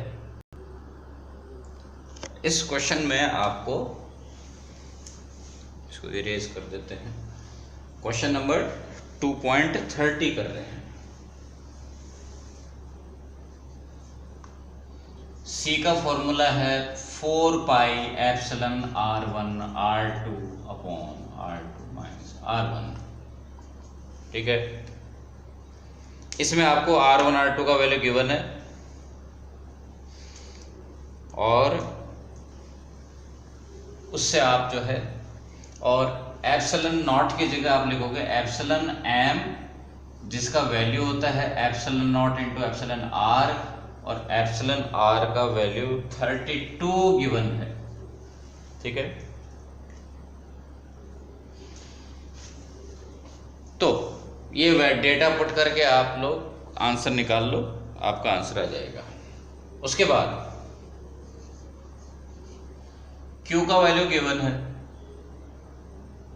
[SPEAKER 1] इस क्वेश्चन में आपको, इसको इरेज कर देते हैं, क्वेश्चन नंबर 2.30 कर रहे हैं। सी का फॉर्मूला है 4 pi epsilon R1 R2 upon R2 minus R1। ठीक है, इसमें आपको R1 R2 का वैल्यू गिवन है, और उससे आप जो है, और एप्सिलॉन नॉट की जगह आप लिखोगे एप्सिलॉन m, जिसका वैल्यू होता है epsilon not into epsilon r, और एप्सिलॉन r का वैल्यू 32 गिवन है। ठीक है, तो ये डेटा पुट करके आप लोग आंसर निकाल लो, आपका आंसर आ जाएगा। उसके बाद Q का वैल्यू गिवन है,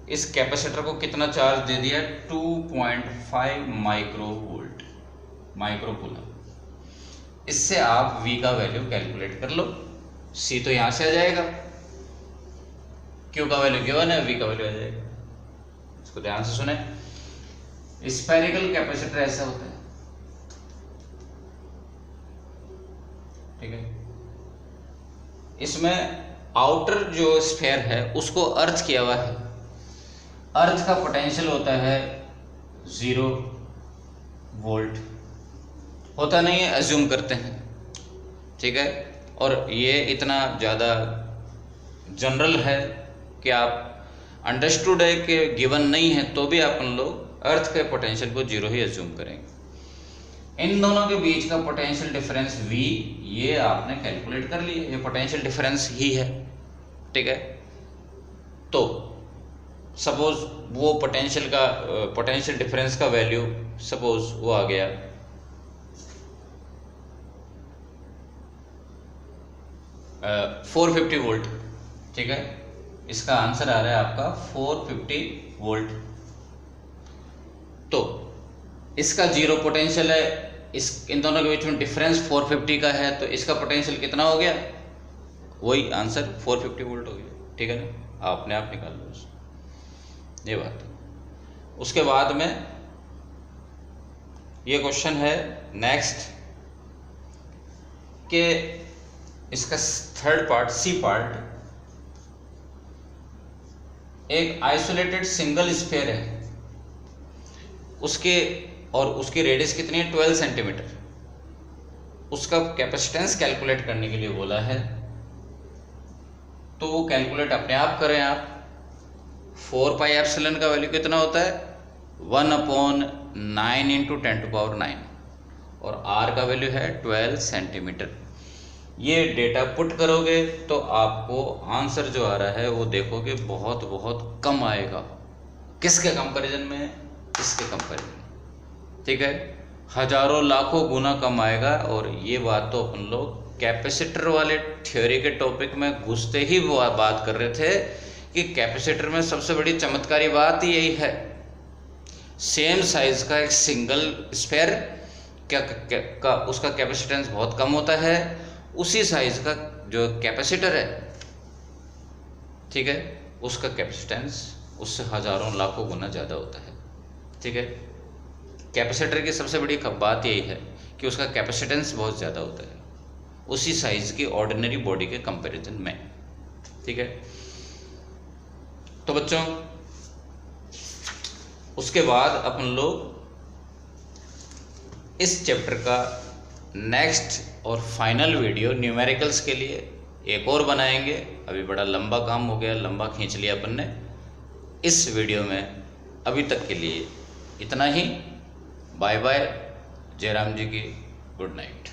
[SPEAKER 1] इस कैपेसिटर को कितना चार्ज दे दिया, 2.5 माइक्रोवोल्ट, माइक्रोकूलम। इससे आप V का वैल्यू कैलकुलेट कर लो, C तो यहां से आ जाएगा, Q का वैल्यू गिवन है, V का वैल्यू आ जाएगा। इसको ध्यान से सुने, स्फेरिकल कैपेसिटर ऐसा होता है। ठीक है, इसमें आउटर जो स्फेयर है उसको अर्थ किया हुआ है, अर्थ का पोटेंशियल होता है 0 वोल्ट, होता नहीं है, अज्यूम करते हैं। ठीक है, और ये इतना ज़्यादा जनरल है कि आप अंडरस्टूड है कि गिवन नहीं है तो भी अपन लोग अर्थ के पोटेंशियल को 0 ही अज्यूम करेंगे। इन दोनों के बीच का पोटेंशियल डिफरेंस V, ये आपने कैलकुलेट कर लिया, ये पोटेंशियल डिफरेंस ही है। ठीक है, तो सपोज वो पोटेंशियल डिफरेंस का वैल्यू सपोज वो आ गया 450 वोल्ट। ठीक है, इसका आंसर आ रहा है आपका 450 वोल्ट। तो इसका 0 पोटेंशियल है, इन दोनों के बीच में डिफरेंस 450 का है, तो इसका पोटेंशियल कितना हो गया, वही आंसर 450 वोल्ट हो गया। ठीक है ना, आप अपने आप निकाल लो ये बात। उसके बाद में ये क्वेश्चन है नेक्स्ट के इसका थर्ड पार्ट, सी पार्ट, एक आइसोलेटेड सिंगल स्फीयर है, उसके और उसकी रेडियस कितनी है 12 सेंटीमीटर, उसका कैपेसिटेंस कैलकुलेट करने के लिए बोला है। तो वो कैलकुलेट अपने आप करें आप। 4 पाई एप्सिलॉन का वैल्यू कितना होता है 1/9 इंटू 10⁹, और r का वैल्यू है 12 सेंटीमीटर। ये डेटा पुट करोगे तो आपको आंसर जो आ रहा है वो देखोगे बहुत बहुत कम आएगा, किसके कंपैरिजन में? इसके कंपैरिजन, ठीक है। हजारों लाखों गुना कम आएगा। और ये बात तो अपन लोग कैपेसिटर वाले थ्योरी के टॉपिक में घुसते ही बात कर रहे थे कि कैपेसिटर में सबसे बड़ी चमत्कारी बात यही है, सेम साइज का एक सिंगल स्फेयर का उसका कैपेसिटेंस बहुत कम होता है, उसी साइज का जो कैपेसिटर है, ठीक है, उसका कैपेसिटेंस उससे हजारों लाखों गुना ज़्यादा होता है, ठीक है। कैपेसिटर की सबसे बड़ी बात यही है कि उसका कैपेसिटेंस बहुत ज़्यादा होता है उसी साइज की ऑर्डिनरी बॉडी के कंपैरिजन में, ठीक है। तो बच्चों, उसके बाद अपन लोग इस चैप्टर का नेक्स्ट और फाइनल वीडियो न्यूमेरिकल्स के लिए एक और बनाएंगे। अभी बड़ा लंबा काम हो गया, लंबा खींच लिया अपन ने इस वीडियो में। अभी तक के लिए इतना ही। Bye bye. जयराम जी की गुड नाइट।